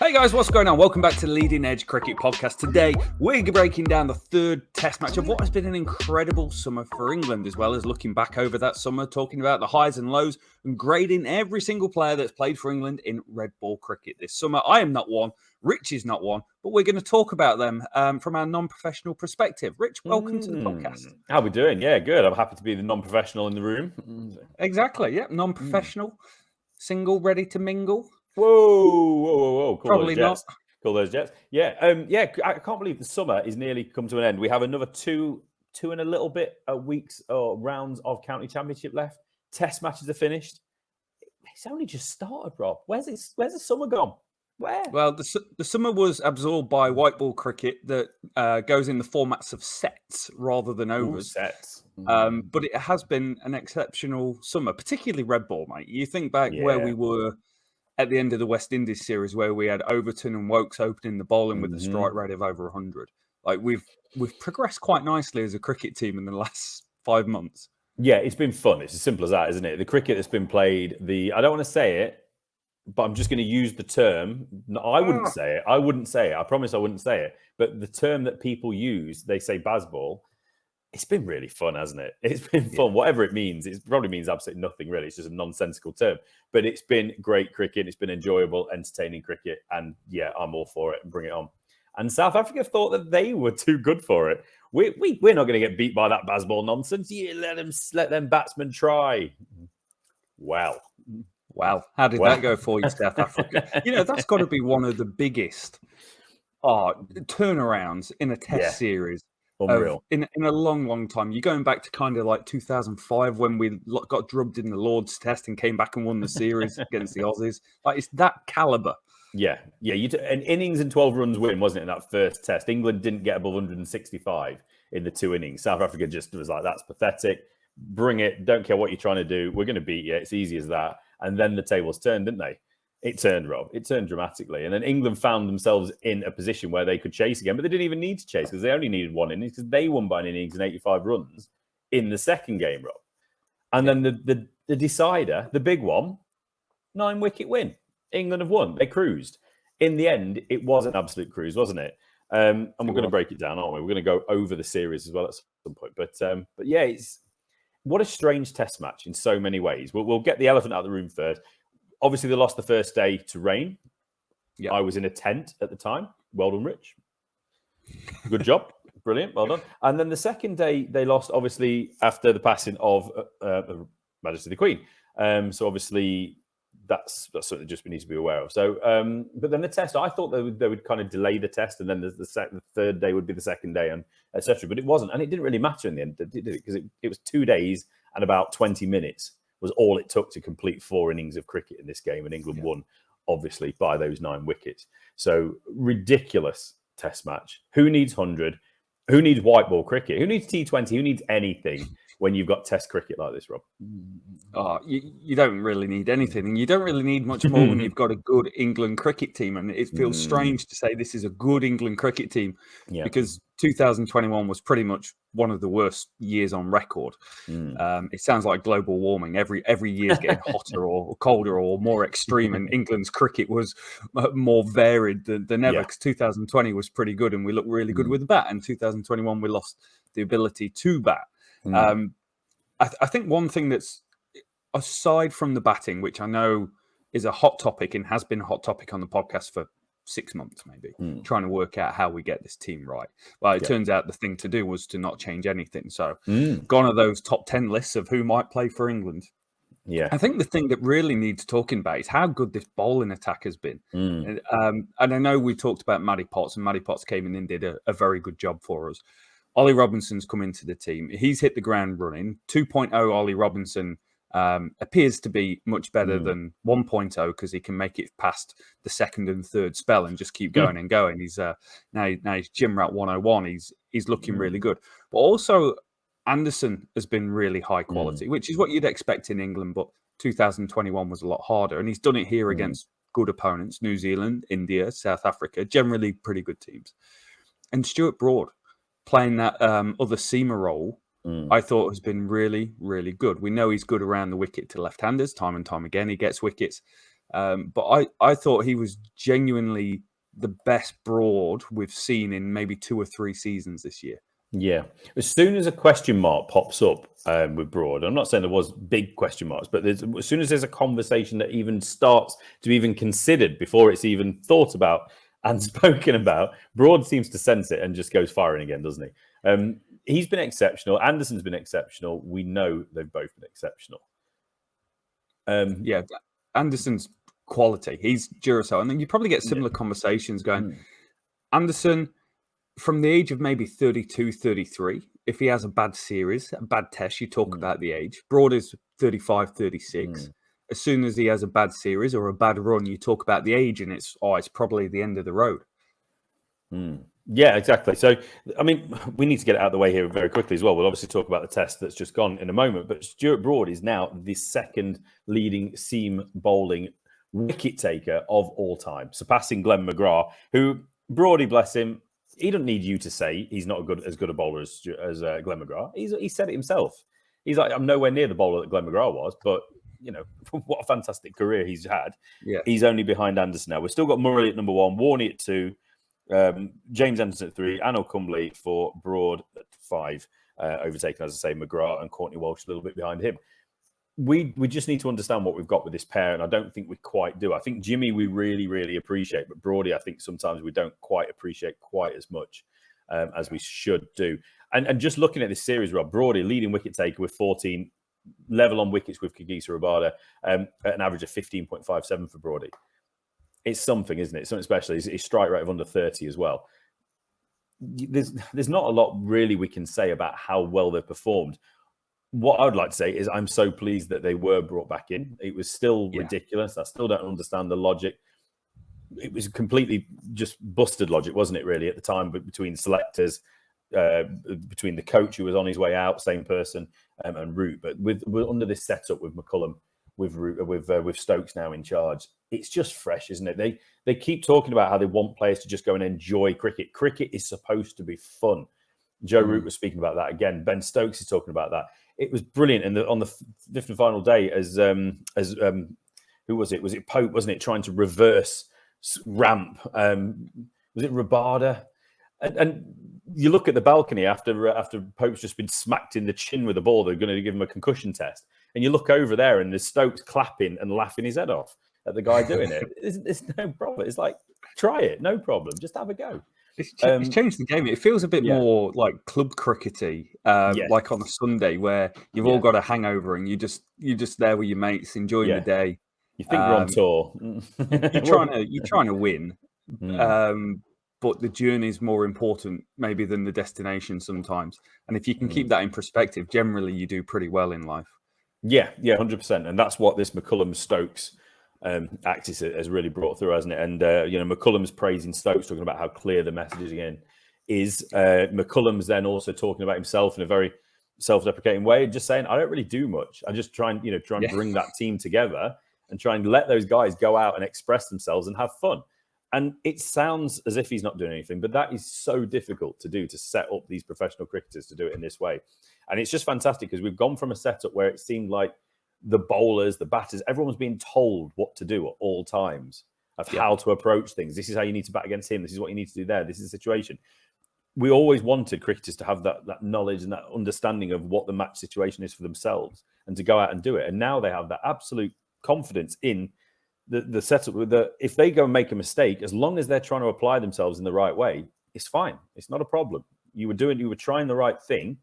Hey guys, what's going on? Welcome back to Leading Edge Cricket Podcast. Today, we're breaking down the third test match of what has been an incredible summer for England, as well as looking back over that summer, talking about the highs and lows, and grading every single player that's played for England in red ball cricket this summer. I am not one, Rich is not one, but we're going to talk about them from our non-professional perspective. Rich, welcome to the podcast. How are we doing? Yeah, good. I'm happy to be the non-professional in the room. Exactly, yeah. Non-professional, single, ready to mingle. Whoa. Call Probably those jets. not. Call those jets. Yeah, I can't believe the summer is nearly come to an end. We have another two and a little bit weeks or rounds of county championship left. Test matches are finished. It's only just started, Rob. Where's the summer gone? Where? Well, the summer was absorbed by white ball cricket that goes in the formats of sets rather than overs. Sets. But it has been an exceptional summer, particularly red ball, mate. You think back where we were at the end of the West Indies series, where we had Overton and Wokes opening the bowling with a strike rate of over 100. Like we've progressed quite nicely as a cricket team in the last 5 months. Yeah, it's been fun. It's as simple as that, isn't it? The cricket that's been played, I don't want to say it, but I'm just going to use the term. I wouldn't say it. I promise I wouldn't say it. But the term that people use, they say Bazball. It's been really fun, hasn't it? It's been fun. Whatever it means, it probably means absolutely nothing, really. It's just a nonsensical term. But it's been great cricket. It's been enjoyable, entertaining cricket. And yeah, I'm all for it. Bring it on. And South Africa thought that they were too good for it. We're not going to get beat by that Bazball nonsense. Yeah, let them batsmen try. Wow. How did that go for you, South Africa? That's got to be one of the biggest turnarounds in a test series. Unreal. In a long time. You're going back to kind of like 2005 when we got drubbed in the Lord's Test and came back and won the series against the Aussies. Like, it's that caliber. Yeah. An innings and 12 runs win, wasn't it, in that first test? England didn't get above 165 in the 2 innings. South Africa just was like, that's pathetic. Bring it. Don't care what you're trying to do. We're going to beat you. It's easy as that. And then the tables turned, didn't they? It turned, Rob. It turned dramatically. And then England found themselves in a position where they could chase again, but they didn't even need to chase because they only needed 1 innings because they won by an innings and 85 runs in the second game, Rob. And then the decider, the big one, 9-wicket win. England have won. They cruised. In the end, it was an absolute cruise, wasn't it? And we're going to break it down, aren't we? We're going to go over the series as well at some point. But yeah, what a strange test match in so many ways. We'll get the elephant out of the room first. Obviously, they lost the first day to rain. Yeah. I was in a tent at the time. Well done, Rich. Good job. Brilliant. Well done. And then the second day, they lost, obviously, after the passing of Majesty the Queen. So obviously, that's something just we need to be aware of. So, but then the test, I thought they would kind of delay the test, and then the third day would be the second day, and etc. But it wasn't, and it didn't really matter in the end, did it? Because it was 2 days and about 20 minutes. Was all it took to complete 4 innings of cricket in this game, and England won, obviously, by those 9 wickets. So ridiculous test match. Who needs 100? Who needs white ball cricket? Who needs T20? Who needs anything when you've got test cricket like this, Rob? You don't really need anything, and you don't really need much more when you've got a good England cricket team. And it feels strange to say this is a good England cricket team because 2021 was pretty much one of the worst years on record. It sounds like global warming. Every year's getting hotter or colder or more extreme, and England's cricket was more varied than ever because 2020 was pretty good and we looked really good with the bat, and 2021 we lost the ability to bat. I think one thing that's aside from the batting, which I know is a hot topic and has been a hot topic on the podcast for 6 months, maybe, trying to work out how we get this team right. Well, it turns out the thing to do was to not change anything. So gone are those top 10 lists of who might play for England. Yeah, I think the thing that really needs talking about is how good this bowling attack has been. And I know we talked about Matty Potts, and Matty Potts came in and did a very good job for us. Ollie Robinson's come into the team. He's hit the ground running. 2.0 Ollie Robinson appears to be much better than 1.0 because he can make it past the second and third spell and just keep going and going. He's now he's Gym Rat 101. He's looking really good. But also Anderson has been really high quality, which is what you'd expect in England. But 2021 was a lot harder, and he's done it here against good opponents: New Zealand, India, South Africa, generally pretty good teams. And Stuart Broad playing that other seamer role, I thought has been really, really good. We know he's good around the wicket to left-handers time and time again. He gets wickets. But I thought he was genuinely the best Broad we've seen in maybe 2 or 3 seasons this year. Yeah. As soon as a question mark pops up with Broad, I'm not saying there was big question marks, but as soon as there's a conversation that even starts to be even considered before it's even thought about and spoken about, Broad seems to sense it and just goes firing again, doesn't he? He's been exceptional. Anderson's been exceptional. We know they've both been exceptional. Yeah, Anderson's quality. He's Duracell. And then you probably get similar conversations going. Anderson, from the age of maybe 32, 33, if he has a bad series, a bad test, you talk about the age. Broad is 35, 36. As soon as he has a bad series or a bad run, you talk about the age, and it's probably the end of the road. Yeah, exactly. So, I mean, we need to get it out of the way here very quickly as well. We'll obviously talk about the test that's just gone in a moment, but Stuart Broad is now the second leading seam bowling wicket taker of all time, surpassing Glenn McGrath, who, Broady, bless him, he doesn't need you to say he's not as good a bowler as Glenn McGrath. He said it himself. He's like, I'm nowhere near the bowler that Glenn McGrath was, but, you know, what a fantastic career he's had. Yeah. He's only behind Anderson now. We've still got Murray at number 1, Warney at 2, James Anderson at 3, Anil Kumble for Broad at 5, overtaken, as I say, McGrath and Courtney Walsh a little bit behind him. We just need to understand what we've got with this pair, and I don't think we quite do. I think Jimmy we really, really appreciate, but Broady I think sometimes we don't quite appreciate quite as much as we should do. And just looking at this series, Rob, Broady leading wicket taker with 14, level on wickets with Kagisa Rabada, at an average of 15.57 for Broady. It's something, isn't it? Something special. His strike rate of under 30 as well. There's not a lot really we can say about how well they've performed. What I would like to say is I'm so pleased that they were brought back in. It was still ridiculous. I still don't understand the logic. It was completely just busted logic, wasn't it, really, at the time, between selectors, between the coach who was on his way out, same person, and Root. But we're under this setup with McCullum, with Stokes now in charge, it's just fresh, isn't it? They keep talking about how they want players to just go and enjoy cricket. Cricket is supposed to be fun. Joe Root was speaking about that again. Ben Stokes is talking about that. It was brilliant. And on the fifth and final day, as who was it? Was it Pope? Wasn't it trying to reverse ramp? Was it Rabada? And you look at the balcony after Pope's just been smacked in the chin with a ball. They're going to give him a concussion test. And you look over there, and there's Stokes clapping and laughing his head off at the guy doing it. It's no problem. It's like, try it, no problem. Just have a go. It's changed the game. It feels a bit more like club crickety, like on a Sunday where you've all got a hangover and you're just there with your mates enjoying the day. You think you're on tour. you're trying to win, but the journey is more important maybe than the destination sometimes. And if you can keep that in perspective, generally you do pretty well in life. Yeah, 100%. And that's what this McCullum-Stokes axis has really brought through, hasn't it? And, McCullum's praising Stokes, talking about how clear the message again is. McCullum's then also talking about himself in a very self-deprecating way, just saying, I don't really do much. I just try and bring that team together and try and let those guys go out and express themselves and have fun. And it sounds as if he's not doing anything, but that is so difficult to do, to set up these professional cricketers to do it in this way. And it's just fantastic because we've gone from a setup where it seemed like the bowlers, the batters, everyone's being told what to do at all times of how to approach things. This is how you need to bat against him. This is what you need to do there. This is the situation. We always wanted cricketers to have that knowledge and that understanding of what the match situation is for themselves and to go out and do it. And now they have that absolute confidence in the setup that if they go and make a mistake, as long as they're trying to apply themselves in the right way, it's fine. It's not a problem. You were trying the right thing.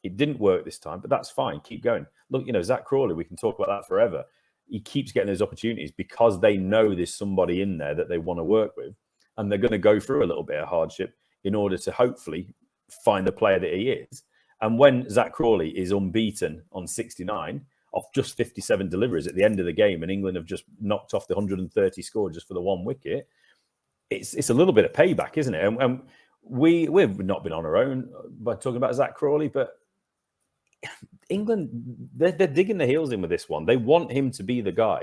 It didn't work this time, but that's fine. Keep going. Look, Zach Crawley, we can talk about that forever. He keeps getting those opportunities because they know there's somebody in there that they want to work with, and they're going to go through a little bit of hardship in order to hopefully find the player that he is. And when Zach Crawley is unbeaten on 69 off just 57 deliveries at the end of the game, and England have just knocked off the 130 score just for the one wicket, it's a little bit of payback, isn't it? And we've not been on our own by talking about Zach Crawley, but England, they're digging their heels in with this one. They want him to be the guy,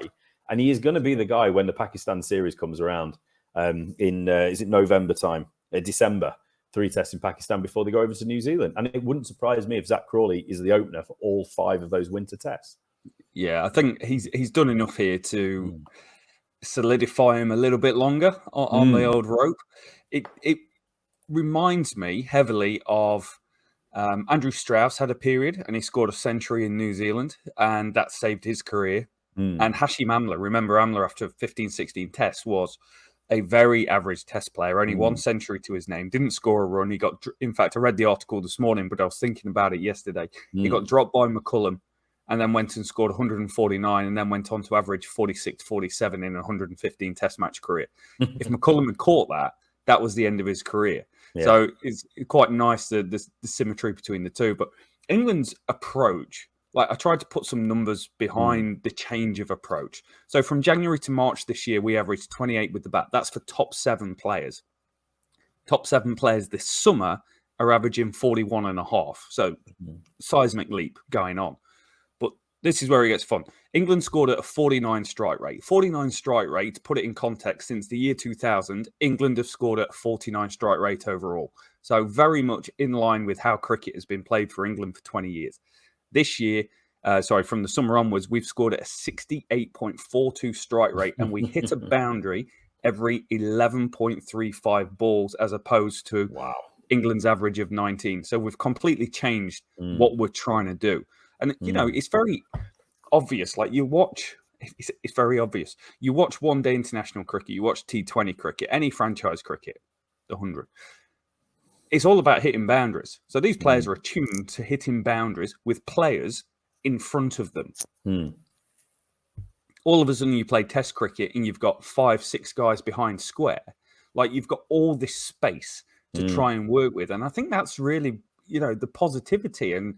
and he is going to be the guy when the Pakistan series comes around is it November time, December, 3 tests in Pakistan before they go over to New Zealand. And it wouldn't surprise me if Zach Crawley is the opener for all 5 of those winter tests. Yeah, I think he's done enough here to solidify him a little bit longer on the old rope. It reminds me heavily of Andrew Strauss had a period and he scored a century in New Zealand and that saved his career. And Hashim Amla, remember Amla after 15, 16 tests was a very average test player, only one century to his name, didn't score a run. He got, in fact, I read the article this morning, but I was thinking about it yesterday. He got dropped by McCullum and then went and scored 149 and then went on to average 46, 47 in a 115 test match career. If McCullum had caught that, that was the end of his career. Yeah. So it's quite nice, the symmetry between the two. But England's approach, like I tried to put some numbers behind the change of approach. So from January to March this year, we averaged 28 with the bat. That's for top 7 players. Top 7 players this summer are averaging 41.5. So seismic leap going on. But this is where it gets fun. England scored at a 49 strike rate. 49 strike rate, to put it in context, since the year 2000, England have scored at a 49 strike rate overall. So very much in line with how cricket has been played for England for 20 years. This year, from the summer onwards, we've scored at a 68.42 strike rate, and we hit a boundary every 11.35 balls, as opposed to England's average of 19. So we've completely changed what we're trying to do. And, you know, it's very obvious. Like, you watch, it's very obvious. You watch one-day international cricket, you watch T20 cricket, any franchise cricket, the 100. It's all about hitting boundaries. So these players are attuned to hitting boundaries with players in front of them. All of a sudden, you play Test cricket and you've got 5, 6 guys behind square. Like, you've got all this space to try and work with. And I think that's really, you know, the positivity and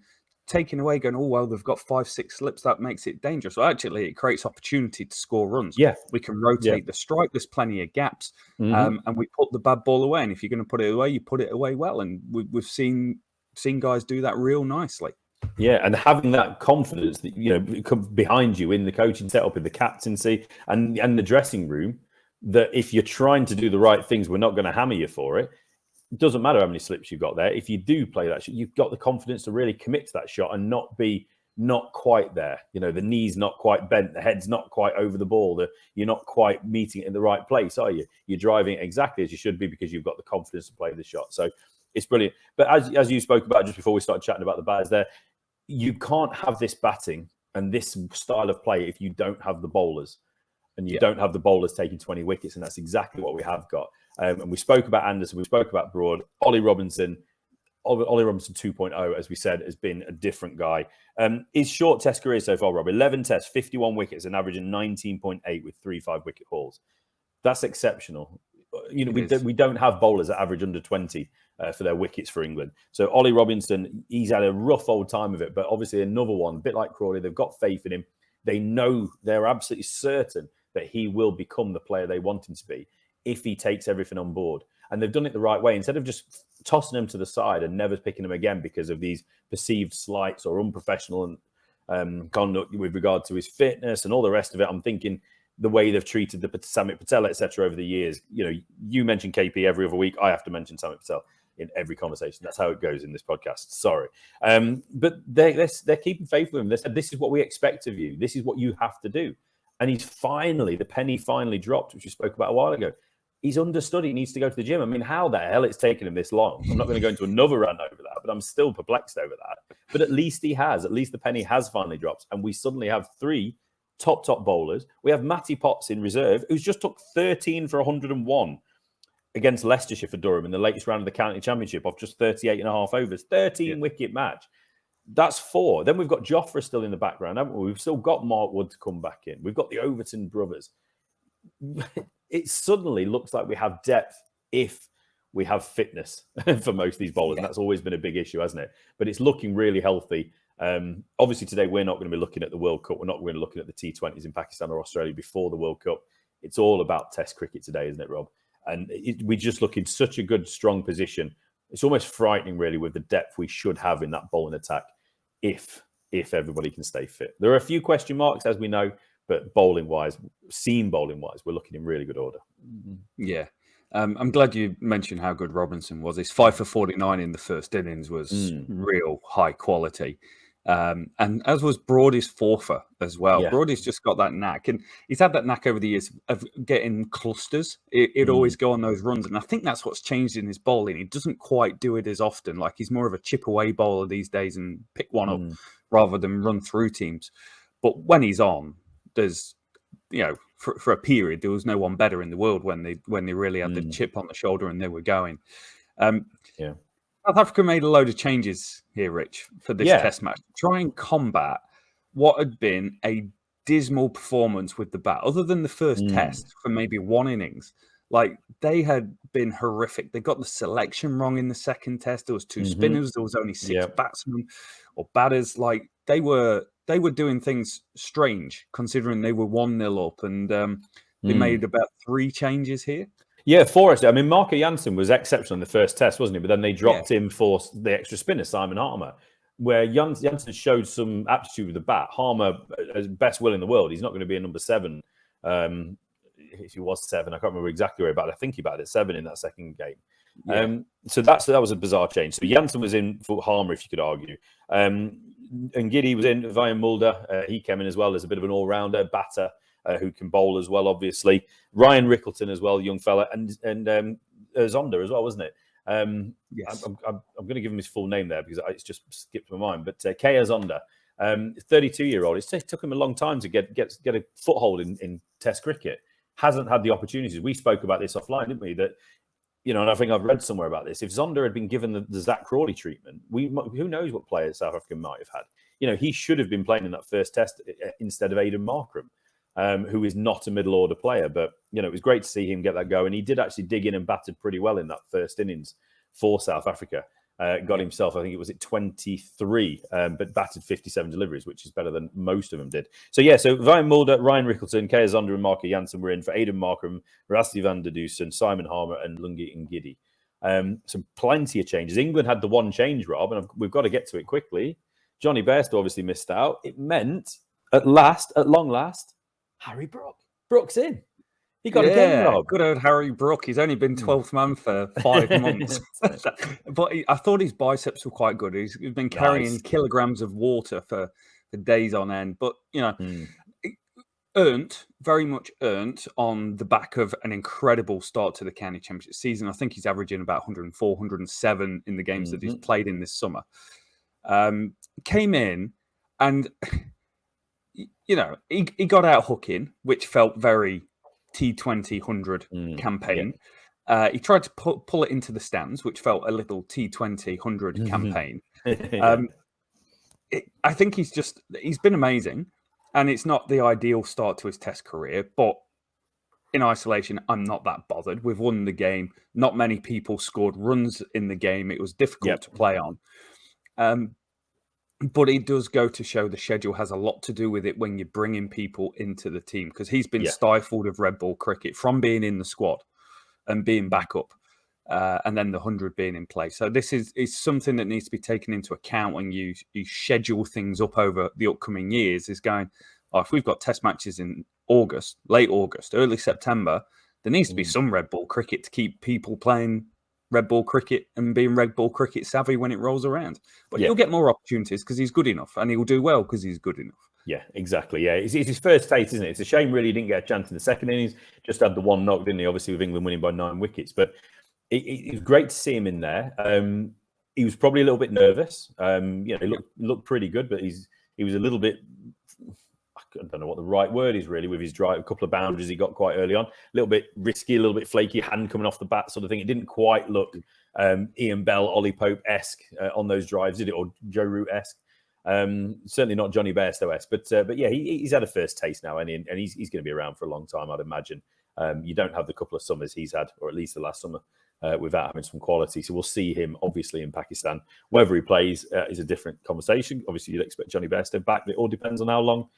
taking away going, oh, well, they've got 5, 6 slips. That makes it dangerous. So actually, it creates opportunity to score runs. Yeah. We can rotate the strike. There's plenty of gaps. And we put the bad ball away. And if you're going to put it away, you put it away well. And we've seen guys do that real nicely. Yeah, and having that confidence that, you know, come behind you in the coaching setup, in the captaincy and the dressing room, that if you're trying to do the right things, we're not going to hammer you for it. It doesn't matter how many slips you've got there. If you do play that shot, you've got the confidence to really commit to that shot and not quite there. You know, the knee's not quite bent, the head's not quite over the ball, you're not quite meeting it in the right place, are you? You're driving it exactly as you should be because you've got the confidence to play the shot. So it's brilliant. But as you spoke about just before we started chatting about the batters there, you can't have this batting and this style of play if you don't have the bowlers. And you don't have the bowlers taking 20 wickets, and that's exactly what we have got. And we spoke about Anderson, we spoke about Broad, Ollie Robinson 2.0, as we said, has been a different guy. His short test career so far, Rob, 11 tests, 51 wickets, and averaging 19.8 with 3 5-wicket hauls. That's exceptional. You know, we don't have bowlers that average under 20 for their wickets for England. So Ollie Robinson, he's had a rough old time of it, but obviously another one, a bit like Crawley, they've got faith in him. They know, they're absolutely certain that he will become the player they want him to be if he takes everything on board. And they've done it the right way. Instead of just tossing him to the side and never picking him again because of these perceived slights or unprofessional conduct with regard to his fitness and all the rest of it, I'm thinking the way they've treated the Samit Patel, etc. over the years. You know, you mention KP every other week. I have to mention Samit Patel in every conversation. That's how it goes in this podcast. Sorry. But they're keeping faith with him. They said, this is what we expect of you. This is what you have to do. And the penny finally dropped, which we spoke about a while ago. He's understood he needs to go to the gym. I mean, how the hell it's taken him this long? I'm not going to go into another rant over that, but I'm still perplexed over that. But at least he has. At least the penny has finally dropped. And we suddenly have 3 top bowlers. We have Matty Potts in reserve, who's just took 13 for 101 against Leicestershire for Durham in the latest round of the county championship off just 38.5 overs. 13-wicket match. That's 4. Then we've got Jofra still in the background, haven't we? We've still got Mark Wood to come back in. We've got the Overton brothers. It suddenly looks like we have depth if we have fitness for most of these bowlers. And that's always been a big issue, hasn't it? But it's looking really healthy. Obviously, today we're not going to be looking at the World Cup. We're not going to be looking at the T20s in Pakistan or Australia before the World Cup. It's all about Test cricket today, isn't it, Rob? And we just look in such a good, strong position. It's almost frightening, really, with the depth we should have in that bowling attack if everybody can stay fit. There are a few question marks, as we know, but bowling-wise, we're looking in really good order. Yeah. I'm glad you mentioned how good Robinson was. His 5 for 49 in the first innings was real high quality. And as was Broady's fourfer as well. Yeah. Broady's just got that knack, and he's had that knack over the years of getting clusters. He'd always go on those runs, and I think that's what's changed in his bowling. He doesn't quite do it as often. Like, he's more of a chip away bowler these days and pick one up rather than run through teams. But when he's on, there's, for a period, there was no one better in the world when they really had the chip on the shoulder and they were going. South Africa made a load of changes here, Rich, for this test match. Try and combat what had been a dismal performance with the bat, other than the first test for maybe one innings. Like, they had been horrific. They got the selection wrong in the second test. There was 2 spinners. There was only 6 batsmen or batters. Like, they were doing things strange, considering they were 1-0 up, and they made about 3 changes here. Yeah, 4 actually. I mean, Marco Jansen was exceptional in the first test, wasn't he? But then they dropped him for the extra spinner, Simon Harmer, where Jansen showed some aptitude with the bat. Harmer, as best will in the world, he's not going to be a number 7. If he was 7, I can't remember exactly where he batted. I think he batted at 7 in that second game. So that was a bizarre change. So Jansen was in for Harmer, if you could argue. And Giddy was in, Vian Mulder. He came in as well as a bit of an all-rounder, batter, who can bowl as well, obviously. Ryan Rickleton as well, young fella, and Zonda as well, wasn't it? Yes. I'm going to give him his full name there because it's just skipped my mind. But Kea Zonda, 32-year-old. It took him a long time to get a foothold in Test cricket. Hasn't had the opportunities. We spoke about this offline, didn't we? That, and I think I've read somewhere about this. If Zonda had been given the Zach Crawley treatment, who knows what players South Africa might have had. He should have been playing in that first test instead of Aidan Markram. Who is not a middle order player, but it was great to see him get that go, and he did actually dig in and batted pretty well in that first innings for South Africa. Got himself, I think it was at 23, but batted 57 deliveries, which is better than most of them did. So Vian Mulder, Ryan Rickleton, Kea Zonda, and Marco Jansen were in for Aidan Markram, Rasty van der Dusen, Simon Harmer, and Lungi Ngidi. So plenty of changes. England had the one change, Rob, and we've got to get to it quickly. Johnny Bairstow obviously missed out. It meant at long last. Harry Brook. Brook's in. He got a game, Rob. Good old Harry Brook. He's only been 12th man for 5 months. But I thought his biceps were quite good. He's been carrying kilograms of water for days on end. But, very much earned on the back of an incredible start to the County Championship season. I think he's averaging about 104, 107 in the games that he's played in this summer. Came in and... he got out hooking, which felt very T20 100 campaign. Yeah. He tried to pull it into the stands, which felt a little T20 100 campaign. I think he's been amazing, and it's not the ideal start to his Test career, but in isolation, I'm not that bothered. We've won the game. Not many people scored runs in the game. It was difficult to play on. But it does go to show the schedule has a lot to do with it when you're bringing people into the team, because he's been stifled of red ball cricket from being in the squad and being backup, and then the 100 being in place. So this is something that needs to be taken into account when you schedule things up over the upcoming years, is going, if we've got test matches in August, late August, early September, there needs to be some red ball cricket to keep people playing red ball cricket and being red ball cricket savvy when it rolls around. But he'll get more opportunities because he's good enough, and he'll do well because he's good enough. Yeah, exactly. Yeah, it's his first taste, isn't it? It's a shame really he didn't get a chance in the second innings. Just had the one knock, didn't he? Obviously with England winning by 9 wickets. But it was great to see him in there. He was probably a little bit nervous. He looked pretty good, but he was a little bit... I don't know what the right word is really with his drive. A couple of boundaries he got quite early on. A little bit risky, a little bit flaky, hand coming off the bat sort of thing. It didn't quite look Ian Bell, Ollie Pope-esque on those drives, did it? Or Joe Root-esque. Certainly not Johnny Bairstow-esque. But yeah, he's had a first taste now, and he's going to be around for a long time, I'd imagine. You don't have the couple of summers he's had, or at least the last summer, without having some quality. So we'll see him, obviously, in Pakistan. Whether he plays is a different conversation. Obviously, you'd expect Johnny Bairstow back, but it all depends on how long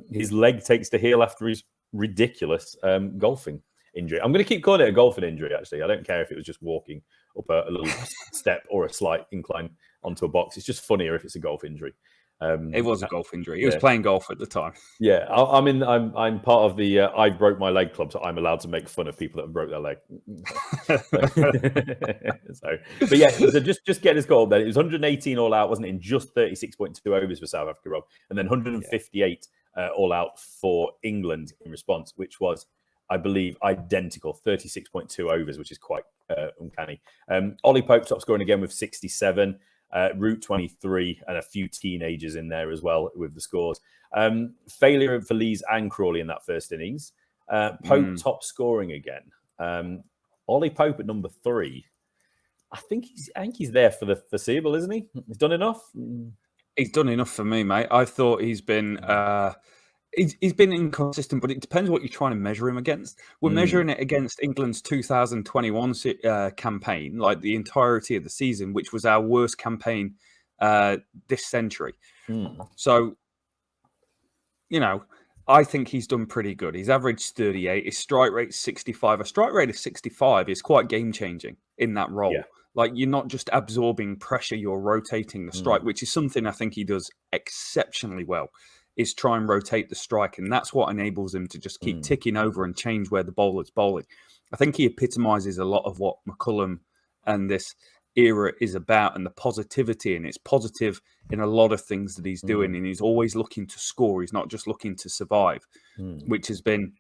his leg takes to heal after his ridiculous golfing injury. I'm going to keep calling it a golfing injury, actually. I don't care if it was just walking up a little step or a slight incline onto a box. It's just funnier if it's a golf injury. It was a golf injury. He was playing golf at the time. Yeah, I'm part of the I broke my leg club, so I'm allowed to make fun of people that broke their leg. So just get his goal. Then it was 118 all out, wasn't it? In just 36.2 overs for South Africa, Rob, and then 158 all out for England in response, which was, I believe, identical, 36.2 overs, which is quite uncanny. Ollie Pope top scoring again with 67. Root 23 and a few teenagers in there as well with the scores. Failure for Lees and Crawley in that first innings. Pope top scoring again. Ollie Pope at number 3. I think he's there for the foreseeable, isn't he? He's done enough. He's done enough for me, mate. I thought he's been he's been inconsistent, but it depends what you're trying to measure him against. We're measuring it against England's 2021 campaign, like the entirety of the season, which was our worst campaign this century. So, I think he's done pretty good. He's averaged 38. His strike rate 65. A strike rate of 65 is quite game-changing in that role. Yeah. Like, you're not just absorbing pressure, you're rotating the strike, which is something I think he does exceptionally well. Is try and rotate the strike, and that's what enables him to just keep ticking over and change where the bowler's bowling. I think he epitomises a lot of what McCullum and this era is about, and the positivity, and it's positive in a lot of things that he's doing, and he's always looking to score. He's not just looking to survive, which has been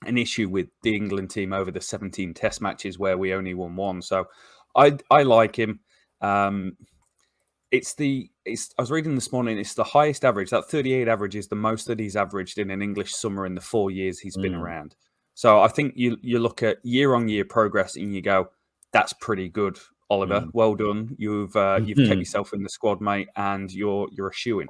an issue with the England team over the 17 test matches where we only won one. So I like him. I was reading this morning, it's the highest average. That 38 average is the most that he's averaged in an English summer in the 4 years he's been around. So I think you look at year-on-year progress and you go, that's pretty good, Oliver. Well done. You've kept yourself in the squad, mate, and you're a shoo-in.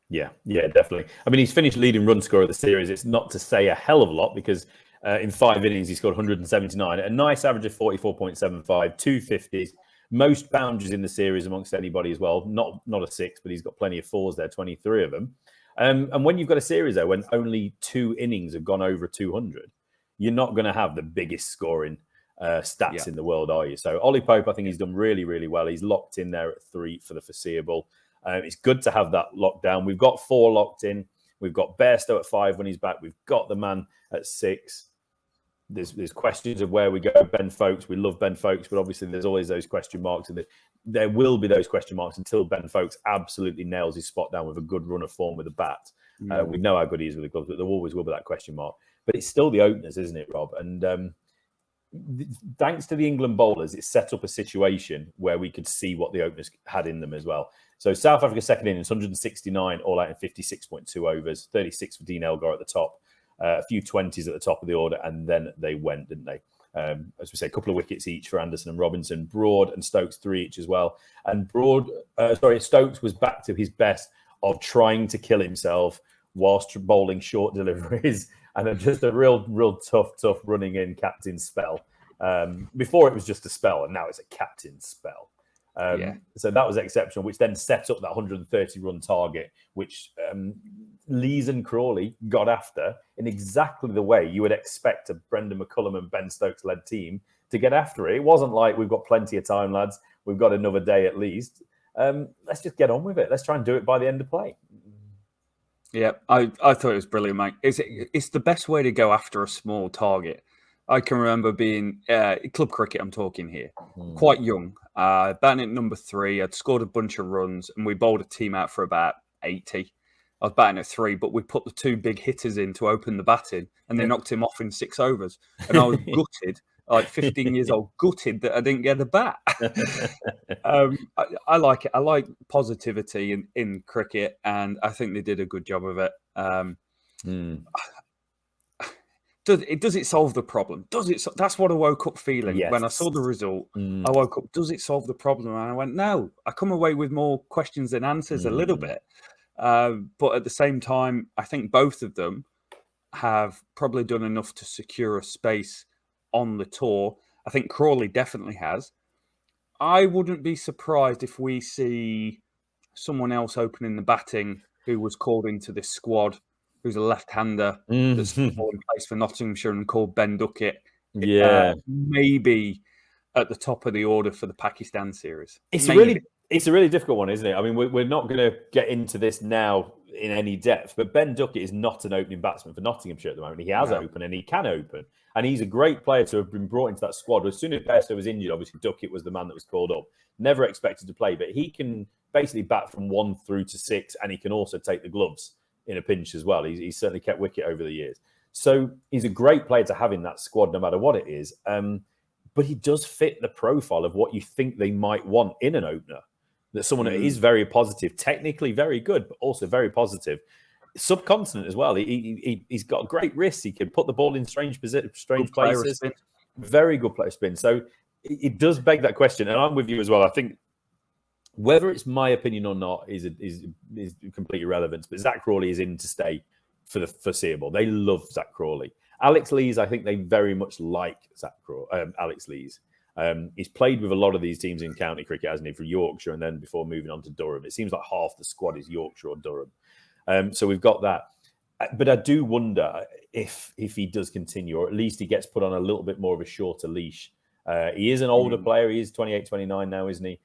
Yeah, definitely. I mean, he's finished leading run scorer of the series. It's not to say a hell of a lot because in 5 innings he scored 179, a nice average of 44.75, 250s. Most boundaries in the series amongst anybody as well. Not a 6, but he's got plenty of 4s there, 23 of them. And when you've got a series there, when only 2 innings have gone over 200, you're not going to have the biggest scoring stats in the world, are you? So Ollie Pope, I think he's done really, really well. He's locked in there at 3 for the foreseeable. It's good to have that locked down. We've got 4 locked in. We've got Bairstow at 5 when he's back. We've got the man at 6. There's questions of where we go. Ben Folkes, we love Ben Folkes, but obviously there's always those question marks, and there will be those question marks until Ben Folkes absolutely nails his spot down with a good run of form with a bat. We know how good he is with the gloves, but there always will be that question mark. But it's still the openers, isn't it, Rob? And thanks to the England bowlers, it set up a situation where we could see what the openers had in them as well. So South Africa's second innings, 169 all out in 56.2 overs, 36 for Dean Elgar at the top. A few 20s at the top of the order, and then they went, didn't they? As we say, a couple of wickets each for Anderson and Robinson. Broad and Stokes 3 each as well. And Stokes was back to his best of trying to kill himself whilst bowling short deliveries, and just a real tough running in captain spell. Before it was just a spell, and now it's a captain spell. So that was exceptional, which then set up that 130-run target, which Lees and Crawley got after in exactly the way you would expect a Brendan McCullum and Ben Stokes-led team to get after it. It wasn't like, we've got plenty of time, lads. We've got another day at least. Let's just get on with it. Let's try and do it by the end of play. Yeah, I thought it was brilliant, mate. It's the best way to go after a small target. I can remember being club cricket, I'm talking here, quite young. Batting at number 3, I'd scored a bunch of runs, and we bowled a team out for about 80. I was batting at 3, but we put the 2 big hitters in to open the batting, and they knocked him off in 6 overs. And I was gutted, like 15 years old, gutted that I didn't get a bat. I like it. I like positivity in cricket, and I think they did a good job of it. Does it solve the problem? That's what I woke up feeling when I saw the result. I woke up, does it solve the problem? And I went, no. I come away with more questions than answers a little bit. But at the same time, I think both of them have probably done enough to secure a space on the tour. I think Crawley definitely has. I wouldn't be surprised if we see someone else opening the batting who was called into this squad, who's a left-hander that's in place for Nottinghamshire and called Ben Duckett. Maybe at the top of the order for the Pakistan series. It's a It's a really difficult one, isn't it? I mean, we're not going to get into this now in any depth, but Ben Duckett is not an opening batsman for Nottinghamshire at the moment. He has opened and he can open. And he's a great player to have been brought into that squad. As soon as Bairstow was injured, obviously Duckett was the man that was called up. Never expected to play, but he can basically bat from 1 through to 6, and he can also take the gloves in a pinch as well. He's certainly kept wicket over the years. So he's a great player to have in that squad, no matter what it is. But he does fit the profile of what you think they might want in an opener. That someone that is very positive, technically very good, but also very positive. Subcontinent as well. He's got great wrists. He can put the ball in strange places. Very good player spin. So it does beg that question, and I'm with you as well. I think whether it's my opinion or not is completely irrelevant. But Zach Crawley is in to stay for the foreseeable. They love Zach Crawley. Alex Lees, I think they very much like Alex Lees. He's played with a lot of these teams in county cricket, hasn't he, for Yorkshire, and then before moving on to Durham. It seems like half the squad is Yorkshire or Durham. So we've got that. But I do wonder if he does continue, or at least he gets put on a little bit more of a shorter leash. He is an older player. He is 28, 29 now, isn't he?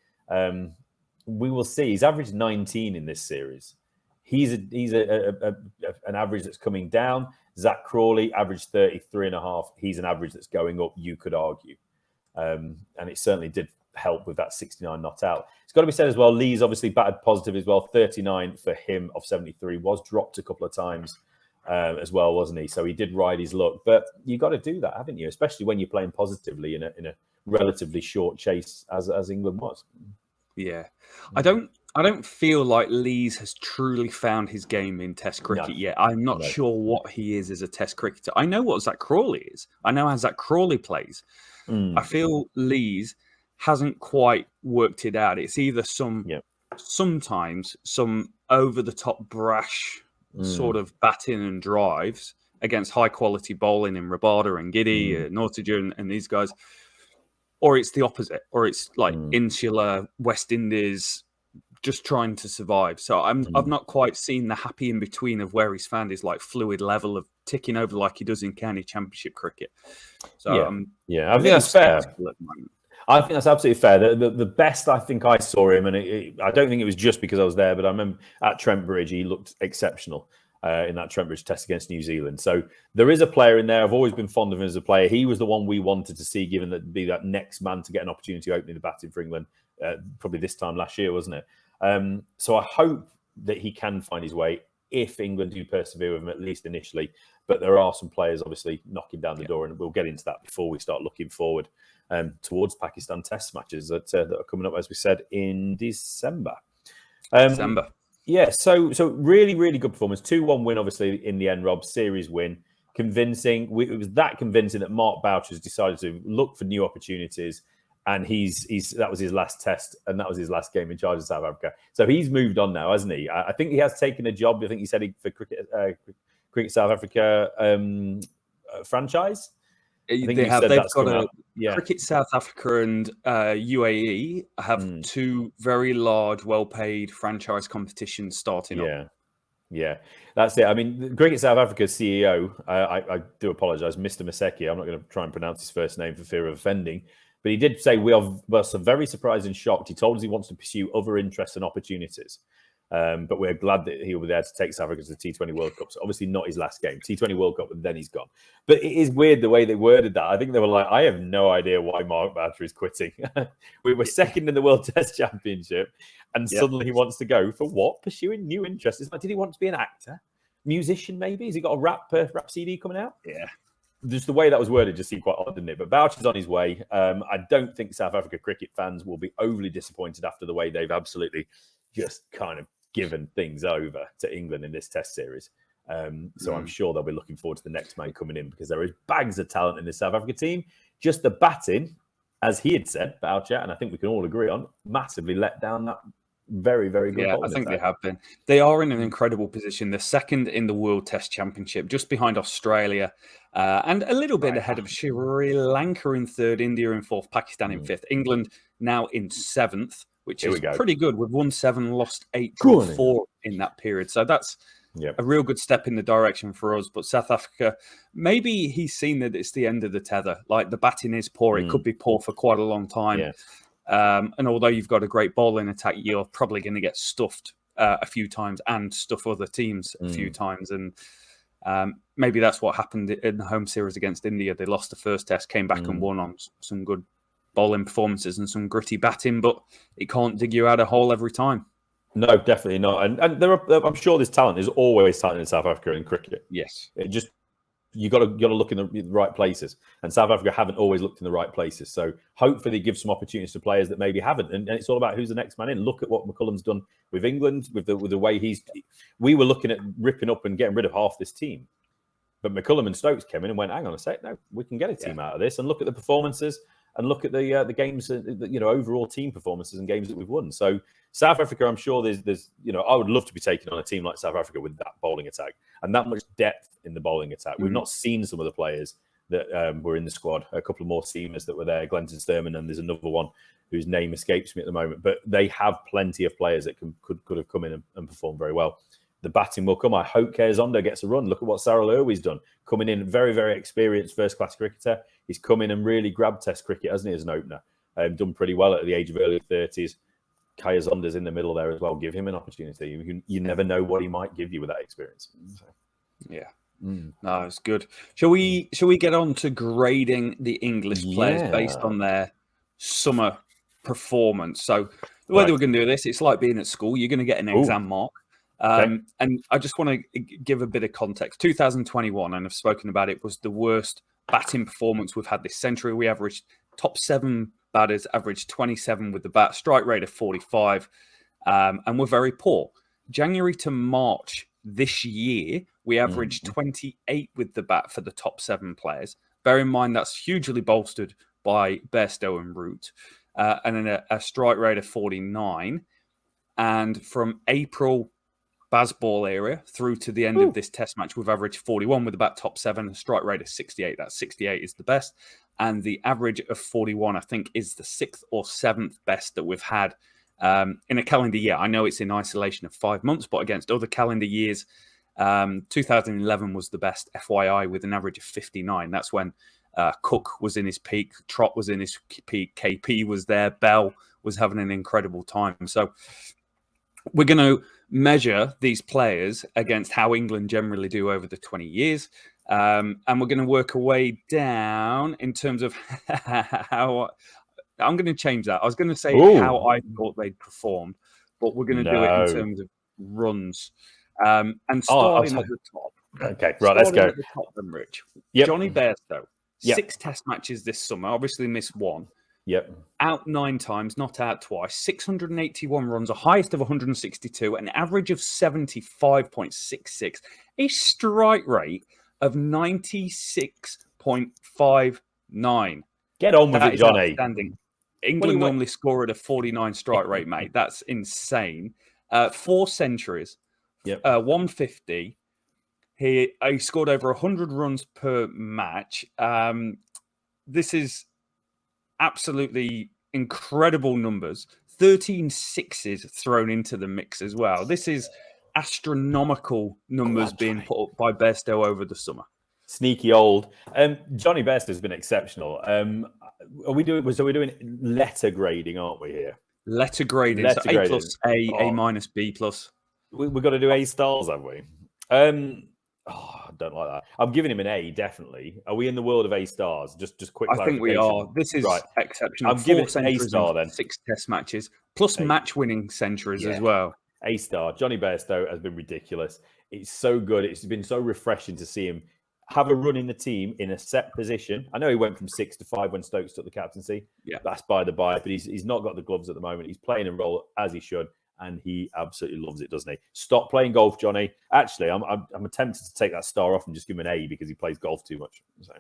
We will see. He's averaged 19 in this series. He's an average that's coming down. Zach Crawley averaged 33.5. He's an average that's going up, you could argue. And it certainly did help with that 69 not out. It's got to be said as well, Lee's obviously batted positive as well. 39 for him of 73, was dropped a couple of times as well, wasn't he? So he did ride his luck. But you got to do that, haven't you? Especially when you're playing positively in a relatively short chase as England was. Yeah. I don't feel like Lees has truly found his game in Test cricket yet. I'm not sure what he is as a Test cricketer. I know what Zach Crawley is. I know how Zach Crawley plays. I feel Lees hasn't quite worked it out. It's either sometimes some over-the-top brash sort of batting and drives against high-quality bowling in Rabada and Giddy, Northanger and these guys, or it's the opposite, or it's like insular West Indies just trying to survive. So I've not quite seen the happy in between of where he's found his like fluid level of ticking over like he does in county championship cricket. So I think that's fair. I think that's absolutely fair. The best I think I saw him, and I don't think it was just because I was there, but I remember at Trent Bridge he looked exceptional in that Trent Bridge test against New Zealand. So there is a player in there. I've always been fond of him as a player. He was the one we wanted to see, given that be that next man to get an opportunity opening the batting for England, probably this time last year, wasn't it? So I hope that he can find his way if England do persevere with him, at least initially. But there are some players obviously knocking down the door, and we'll get into that before we start looking forward towards Pakistan Test matches that are coming up, as we said, in December. Yeah, so really, really good performance. 2-1 win, obviously, in the end, Rob. Series win. Convincing. It was that convincing that Mark Boucher's decided to look for new opportunities. And that was his last test, and that was his last game in charge of South Africa. So he's moved on now, hasn't he? I think he has taken a job. I think he said for Cricket South Africa franchise. They've got Cricket South Africa and UAE have two very large, well-paid franchise competitions starting up. Yeah, that's it. I mean, Cricket South Africa's CEO, I do apologise, Mr. Maseki. I'm not going to try and pronounce his first name for fear of offending. But he did say we are so very surprised and shocked. He told us he wants to pursue other interests and opportunities. But we're glad that he'll be there to take South Africa to the T20 World Cup. So obviously not his last game. T20 World Cup, and then he's gone. But it is weird the way they worded that. I think they were like, I have no idea why Mark Boucher is quitting. We were second in the World Test Championship, and suddenly he wants to go for what? Pursuing new interests. It's like, did he want to be an actor? Musician, maybe? Has he got a rap CD coming out? Yeah. Just the way that was worded just seemed quite odd, didn't it? But Boucher's on his way. I don't think South Africa cricket fans will be overly disappointed after the way they've absolutely just kind of given things over to England in this test series. So I'm sure they'll be looking forward to the next man coming in, because there is bags of talent in the South Africa team. Just the batting, as he had said, Boucher, and I think we can all agree on, massively let down that very, very good. Yeah, I think they have been. They are in an incredible position. They're second in the World Test Championship, just behind Australia, and a little bit ahead of Sri Lanka in third, India in fourth, Pakistan in fifth, England now in seventh, which is pretty good. We've won 7, lost 8, drawn 4 in that period. So that's a real good step in the direction for us. But South Africa, maybe he's seen that it's the end of the tether. Like, the batting is poor. It could be poor for quite a long time. Yeah. And although you've got a great bowling attack, you're probably going to get stuffed a few times and stuff other teams a few times. And maybe that's what happened in the home series against India. They lost the first test, came back and won on some good bowling performances and some gritty batting, but it can't dig you out a hole every time. No, definitely not. And there are, I'm sure there's talent. There's always talent in South Africa in cricket. Yes. It just, you got to look in the right places. And South Africa haven't always looked in the right places. So hopefully they give some opportunities to players that maybe haven't. And it's all about who's the next man in. Look at what McCullum's done with England, with the way we were looking at ripping up and getting rid of half this team. But McCullum and Stokes came in and went, hang on a sec, no, we can get a team out of this. And look at the performances and look at the games, overall team performances and games that we've won. So South Africa, I'm sure there's I would love to be taking on a team like South Africa with that bowling attack and that much depth in the bowling attack. We've not seen some of the players that were in the squad. A couple of more seamers that were there, Glenton Sturman, and there's another one whose name escapes me at the moment. But they have plenty of players that could have come in and performed very well. The batting will come. I hope Kaya Zondo gets a run. Look at what Sarah Lerwy's done. Coming in, very, very experienced first-class cricketer. He's come in and really grabbed Test cricket, hasn't he, as an opener? Done pretty well at the age of early 30s. Kaya Zonda's in the middle there as well. Give him an opportunity. You never know what he might give you with that experience. So. Yeah. No, it's good. Shall we get on to grading the English players based on their summer performance? So the way that we're going to do this, it's like being at school. You're going to get an exam mark. And I just want to give a bit of context. 2021, and I've spoken about it, was the worst batting performance we've had this century. We averaged top 7 batters, averaged 27 with the bat, strike rate of 45, and we're very poor. January to March this year, we averaged 28 with the bat for the top 7 players. Bear in mind, that's hugely bolstered by Bairstow and Root, and then a strike rate of 49. And from April Bazball area through to the end of this test match, we've averaged 41 with about top 7, a strike rate of 68. That 68 is the best. And the average of 41, I think, is the 6th or 7th best that we've had in a calendar year. I know it's in isolation of 5 months, but against other calendar years, 2011 was the best, FYI, with an average of 59. That's when Cook was in his peak, Trott was in his peak, KP was there, Bell was having an incredible time. So we're going to measure these players against how England generally do over the 20 years. And we're going to work our way down in terms of how... I'm going to change that. I was going to say how I thought they'd performed, but we're going to do it in terms of runs. And starting at the top. Okay, right, let's go. At the top then, Rich. Yep. Johnny Bairstow, 6 test matches this summer, obviously missed 1. Yep. Out 9 times, not out twice. 681 runs, a highest of 162, an average of 75.66, a strike rate of 96.59. Get on with it, Johnny. Outstanding. England normally score at a 49 strike rate, mate. That's insane. 4 centuries, 150. He scored over 100 runs per match. This is absolutely incredible numbers. 13 sixes thrown into the mix as well. This is astronomical numbers being put up by Bairstow over the summer. Sneaky old. Johnny Bairstow has been exceptional. We're doing letter grading, aren't we here? Letter grading. So A plus, A minus, B plus. We've got to do A stars, have we? I don't like that. I'm giving him an A, definitely. Are we in the world of A stars? Just quick clarification. I think we are. This is exceptional. I'm giving it A star then. 6 test matches, plus match-winning centuries as well. A star. Johnny Bairstow has been ridiculous. It's so good. It's been so refreshing to see him have a run in the team in a set position. I know he went from 6 to 5 when Stokes took the captaincy. Yeah, that's by the by, but he's not got the gloves at the moment. He's playing a role as he should, and he absolutely loves it, doesn't he? Stop playing golf, Johnny. Actually, I'm tempted to take that star off and just give him an A because he plays golf too much. So.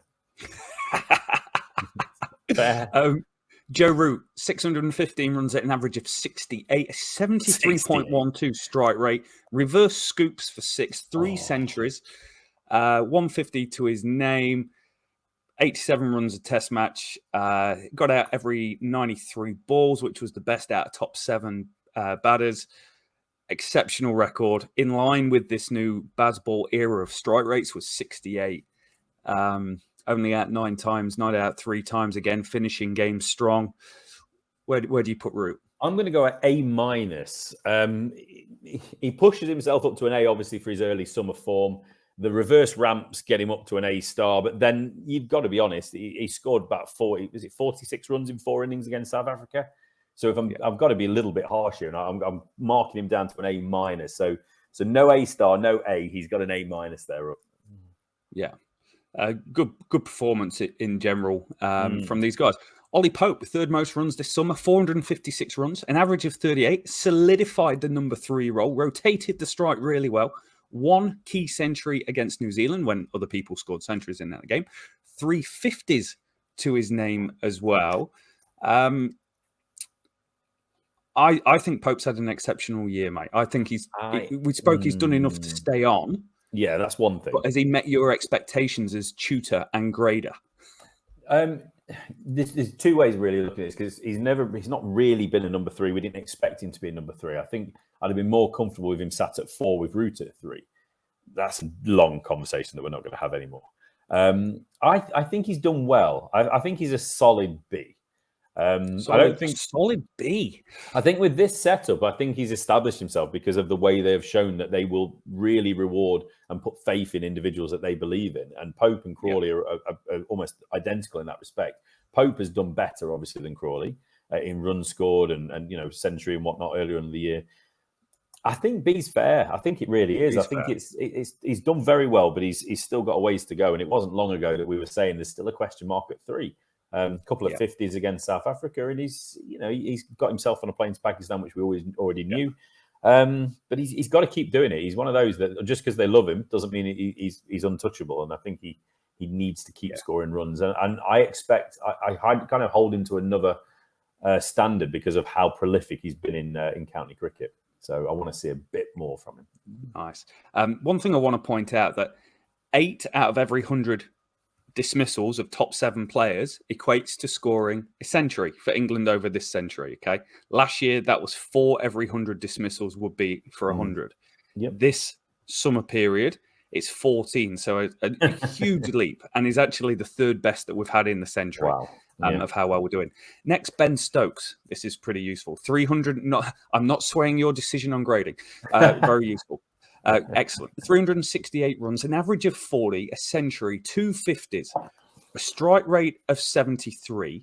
Joe Root, 615 runs at an average of 68, a 73.12 strike rate, reverse scoops for 6, 3 centuries, 150 to his name, 87 runs a test match, got out every 93 balls, which was the best out of top 7 batters. Exceptional record. In line with this new Bazball era of strike rates was 68. Only out 9 times, not out 3 times again, finishing games strong. Where do you put Root? I'm going to go at A-. He pushes himself up to an A, obviously, for his early summer form. The reverse ramps get him up to an A star, but then you've got to be honest. He scored about 46 runs in 4 innings against South Africa. So if I've got to be a little bit harsh here, and I'm marking him down to an A-. So no A star, no A. He's got an A- there. Yeah, good performance in general from these guys. Ollie Pope, third most runs this summer, 456 runs, an average of 38, solidified the number 3 role, rotated the strike really well, 1 key century against New Zealand when other people scored centuries in that game, 3 50s to his name as well. I think Pope's had an exceptional year, mate. I think he's done enough to stay on. Yeah, that's one thing. But has he met your expectations as tutor and grader? There's 2 ways really looking at this, because he's not really been a number 3. We didn't expect him to be a number 3. I think I'd have been more comfortable with him sat at 4 with Root at 3. That's a long conversation that we're not going to have anymore. I think he's done well. I think he's a solid B. I don't think solid B. I think with this setup, I think he's established himself because of the way they have shown that they will really reward and put faith in individuals that they believe in. And Pope and Crawley are almost identical in that respect. Pope has done better, obviously, than Crawley in runs scored and century and whatnot earlier in the year. I think B's fair. I think it really is. I think he's done very well, but he's still got a ways to go. And it wasn't long ago that we were saying there's still a question mark at 3. A couple of 50s against South Africa, and he's got himself on a plane to Pakistan, which we already knew. But he's got to keep doing it. He's one of those that just because they love him doesn't mean he's untouchable. And I think he needs to keep scoring runs. And I expect I kind of hold him to another standard because of how prolific he's been in county cricket. So I want to see a bit more from him. Nice. One thing I want to point out that 8 out of every 100 dismissals of top 7 players equates to scoring a century for England over this century. Okay, last year that was 4 every 100 dismissals would be for 100. This summer period it's 14, so a huge leap, and is actually the 3rd best that we've had in the century. Wow. Of how well we're doing. Next, Ben Stokes. This is pretty useful. 300. I'm not swaying your decision on grading. Very useful. Excellent. 368 runs, an average of 40, a century, 2 50s, a strike rate of 73,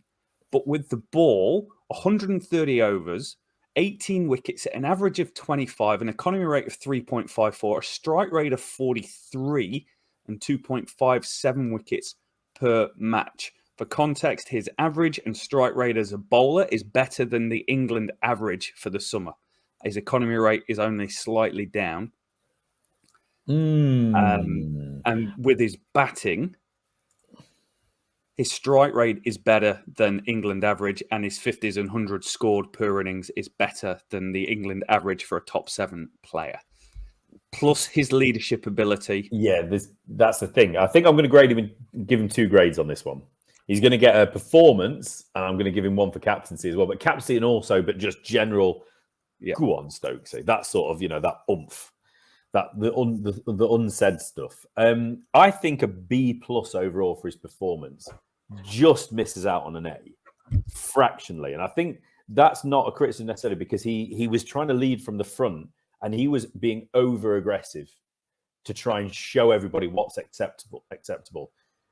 but with the ball, 130 overs, 18 wickets, an average of 25, an economy rate of 3.54, a strike rate of 43, and 2.57 wickets per match. For context, his average and strike rate as a bowler is better than the England average for the summer. His economy rate is only slightly down. And with his batting, his strike rate is better than England average, and his 50s and 100s scored per innings is better than the England average for a top 7 player. Plus his leadership ability. Yeah, that's the thing. I think I'm going to grade him and give him 2 grades on this one. He's going to get a performance, and I'm going to give him 1 for captaincy as well. But captaincy and also, but just general, go on, Stokesy. That sort of, that oomph, that the unsaid stuff. I think a B+ overall for his performance just misses out on an A, fractionally. And I think that's not a criticism necessarily because he was trying to lead from the front, and he was being over aggressive to try and show everybody what's acceptable,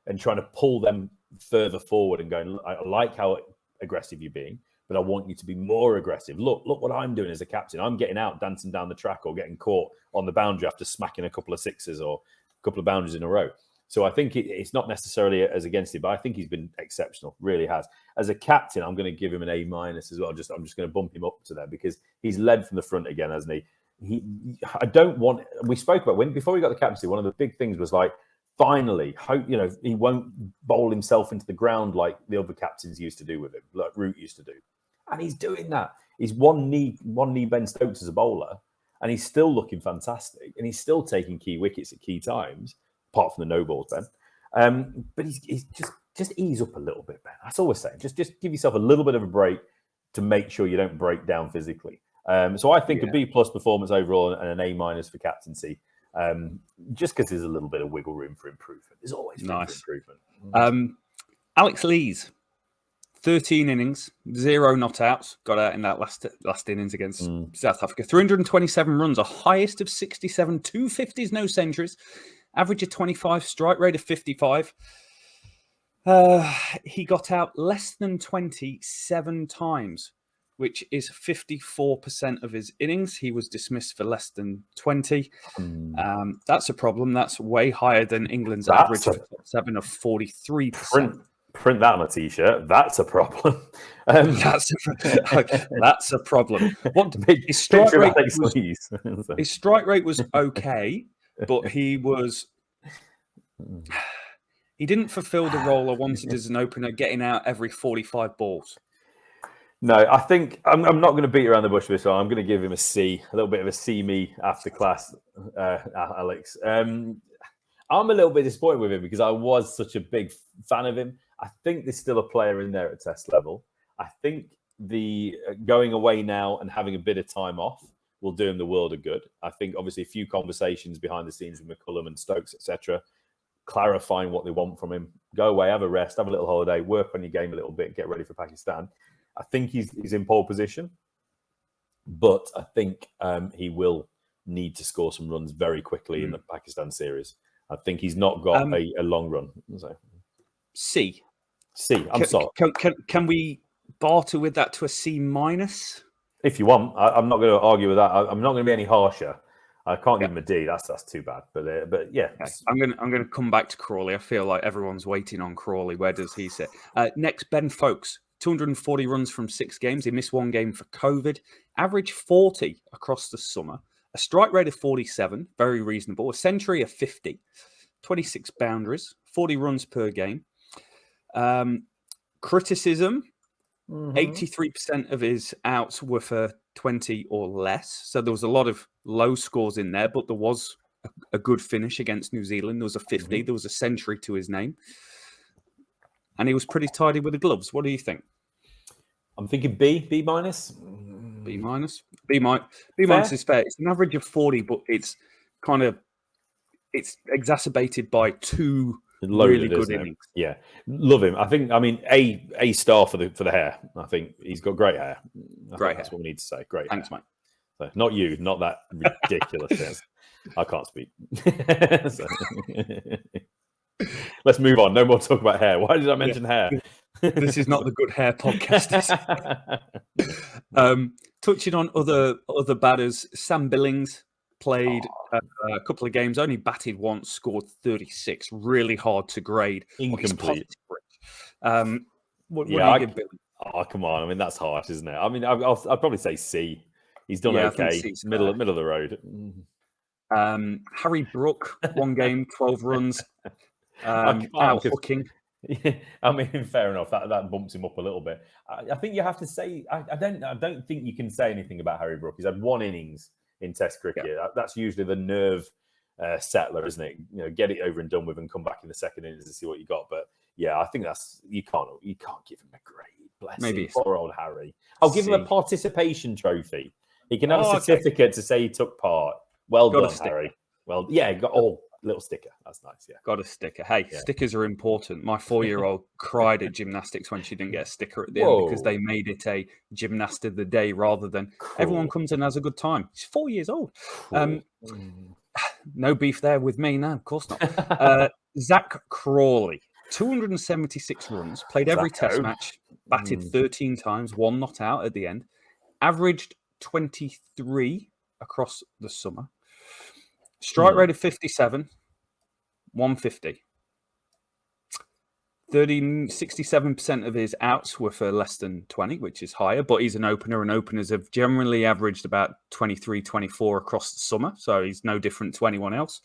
and trying to pull them further forward and going, I like how aggressive you're being, but I want you to be more aggressive. Look what I'm doing as a captain. I'm getting out, dancing down the track, or getting caught on the boundary after smacking a couple of 6s or a couple of boundaries in a row. So I think it's not necessarily as against him, but I think he's been exceptional, really has. As a captain, I'm going to give him an A- as well. I'm just going to bump him up to there because he's led from the front again, hasn't he? We spoke about when before we got the captaincy, one of the big things was like, finally, he won't bowl himself into the ground like the other captains used to do with him, like Root used to do. And he's doing that. He's one knee Ben Stokes as a bowler, and he's still looking fantastic. And he's still taking key wickets at key times, apart from the no balls, Ben. But he's just ease up a little bit, Ben. That's all we're saying. Just give yourself a little bit of a break to make sure you don't break down physically. So I think a B+ performance overall and an A- for captaincy. Just because there's a little bit of wiggle room for improvement. There's always room for improvement. Alex Lees, 13 innings, 0 not outs, got out in that last innings against South Africa. 327 runs, a highest of 67, 250s, no centuries, average of 25, strike rate of 55. He got out less than 27 times, which is 54% of his innings. He was dismissed for less than 20. That's a problem. That's way higher than England's average for top 7 of 43%. Print that on a t-shirt. That's a problem. That's a problem. What his strike rate was okay, but he didn't fulfill the role I wanted as an opener, getting out every 45 balls. No, I think I'm not going to beat around the bush this one. I'm going to give him a C, a little bit of a C me after class, Alex. I'm a little bit disappointed with him because I was such a big fan of him. I think there's still a player in there at test level. I think the going away now and having a bit of time off will do him the world of good. I think obviously a few conversations behind the scenes with McCullum and Stokes, etc., clarifying what they want from him. Go away, have a rest, have a little holiday, work on your game a little bit, get ready for Pakistan. I think he's in pole position, but I think he will need to score some runs very quickly in the Pakistan series. I think he's not got a long run. So. C. I'm sorry. Can we barter with that to a C minus? If you want, I'm not going to argue with that. I'm not going to be any harsher. I can't give him a D. That's too bad. But yeah, okay. I'm going to come back to Crawley. I feel like everyone's waiting on Crawley. Where does he sit? Next, Ben Folkes. 240 runs from 6 games. He missed 1 game for COVID. Average 40 across the summer. A strike rate of 47, very reasonable. A century of 50. 26 boundaries. 40 runs per game. Criticism, 83% of his outs were for 20 or less. So there was a lot of low scores in there, but there was a good finish against New Zealand. There was a 50. There was a century to his name. And he was pretty tidy with the gloves. What do you think? I'm thinking B minus. B minus. B minus is fair. It's an average of 40, but it's exacerbated by 2 really good innings. Yeah, love him. I mean, A star for the hair. I think he's got great hair. That's what we need to say. Great. Thanks, mate. So, not you, not that ridiculous hair. I can't speak. Let's move on. No more talk about hair. Why did I mention hair? This is not the good hair podcast. Touching on other batters, Sam Billings played a couple of games, only batted once, scored 36. Really hard to grade. Incomplete. What do you give Billings? Oh, come on. I mean, that's harsh, isn't it? I mean, I'll probably say C. He's done okay. Middle of the road. Harry Brook, 1 game, 12 runs. Out hooking. Yeah, I mean, fair enough. That bumps him up a little bit. I think you have to say. I don't think you can say anything about Harry Brook. He's had 1 innings in Test cricket. Yeah. That's usually the nerve settler, isn't it? You know, get it over and done with, and come back in the second innings and see what you got. But yeah, I think that's you can't give him a grade. Bless him, poor old Harry. I'll give him a participation trophy. He can have a certificate to say he took part. Well done, Harry. Well, yeah, got little sticker. That's nice. Yeah, got a sticker. Hey, stickers are important. My 4-year-old cried at gymnastics when she didn't get a sticker at the end because they made it a gymnast of the day rather than everyone comes in and has a good time. She's 4 years old. No beef there with me. No, of course not. Zach Crawley, 276 runs, played every test match, batted 13 times, 1 not out at the end, averaged 23 across the summer. Strike rate of 57, 150. 67% of his outs were for less than 20, which is higher, but he's an opener, and openers have generally averaged about 23, 24 across the summer, so he's no different to anyone else.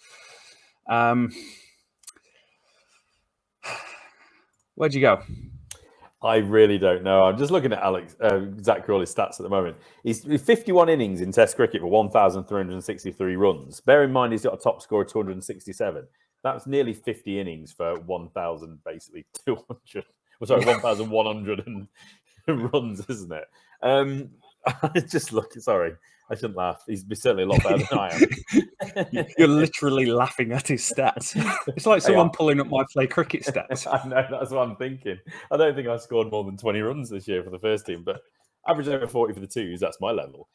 Where'd you go? I really don't know. I'm just looking at Zach Crawley's stats at the moment. He's 51 innings in Test cricket for 1,363 runs. Bear in mind, he's got a top score of 267. That's nearly 50 innings for 1,000, basically 200. Well, sorry, 1,100 runs, isn't it? I I shouldn't laugh. He's certainly a lot better than I am. You're literally laughing at his stats. It's like someone pulling up my play cricket stats. I know, that's what I'm thinking. I don't think I scored more than 20 runs this year for the first team, but average over 40 for the twos, that's my level.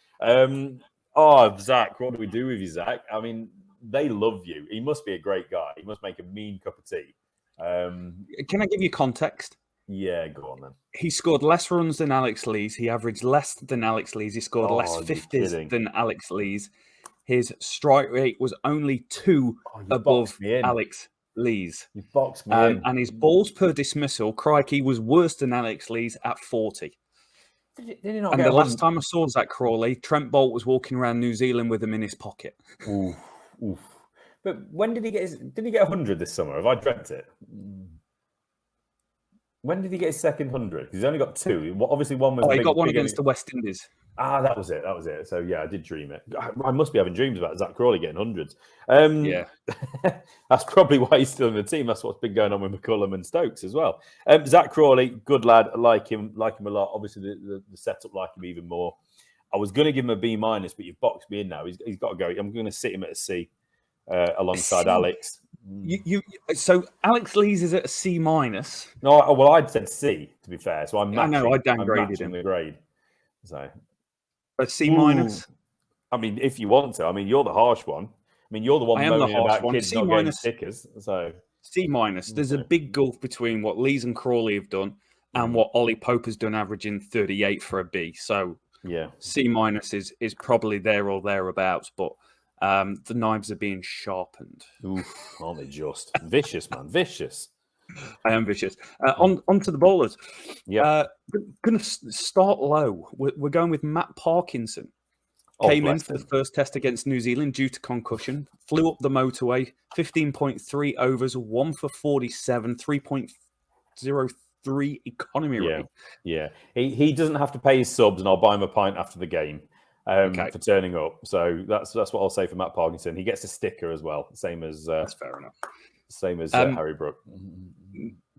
Zach, what do we do with you, Zach? I mean, they love you. He must be a great guy. He must make a mean cup of tea. Can I give you context? Yeah, go on then. He scored less runs than Alex Lees. He averaged less than Alex Lees. He scored less 50s than Alex Lees. His strike rate was only 2 above Alex Lees. You boxed me in. And his balls per dismissal, crikey, was worse than Alex Lees at 40. Did he not and the last time I saw Zach Crawley, Trent Boult was walking around New Zealand with him in his pocket. Oof. But when did he get did he get 100 this summer? Have I dreamt it? When did he get his second 100? Because he's only got 2. Obviously, one was. He got one against the West Indies. That was it. So yeah, I did dream it. I must be having dreams about Zach Crawley getting hundreds. Yeah, that's probably why he's still in the team. That's what's been going on with McCullum and Stokes as well. Zach Crawley, good lad. I like him a lot. Obviously, the setup like him even more. I was going to give him a B-, but you've boxed me in now. He's got to go. I'm going to sit him at a C alongside Alex. So Alex Lees is at a C-. No, well, I'd said C to be fair. So I'm matching, I downgraded him the grade. So a C-. I mean, if you want to. I mean, you're the harsh one. I mean, you're the one moaning about kids not getting stickers. So C-. There's a big gulf between what Lees and Crawley have done and what Ollie Pope has done, averaging 38 for a B. So yeah, C- is probably there or thereabouts, but the knives are being sharpened. Oof, aren't they just vicious, man? Vicious. I am vicious. On to the bowlers. Yeah, going to start low. We're going with Matt Parkinson. Came in for the first test against New Zealand due to concussion. Flew up the motorway. 15.3 overs, 1 for 47, 3.03 economy rate. Yeah. He doesn't have to pay his subs, and I'll buy him a pint after the game. For turning up. So that's what I'll say for Matt Parkinson. He gets a sticker as well, same as that's fair enough. Same as Harry Brook.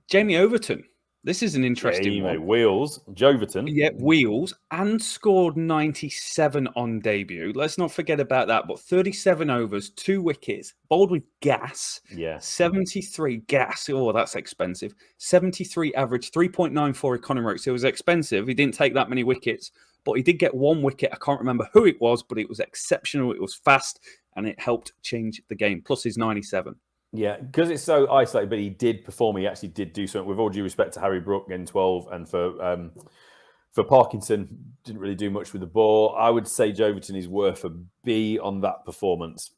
Jamie Overton. This is an interesting one. Joverton. Yeah, wheels, and scored 97 on debut. Let's not forget about that. But 37 overs, 2 wickets, bowled with gas. Yeah. 73 gas. Oh, that's expensive. 73 average, 3.94 economy rate. So it was expensive. He didn't take that many wickets. But he did get 1 wicket. I can't remember who it was, but it was exceptional. It was fast, and it helped change the game. Plus his 97. Yeah, because it's so isolated, but he did perform. He actually did do something. With all due respect to Harry Brook in 12, and for Parkinson, didn't really do much with the ball. I would say Joverton is worth a B on that performance.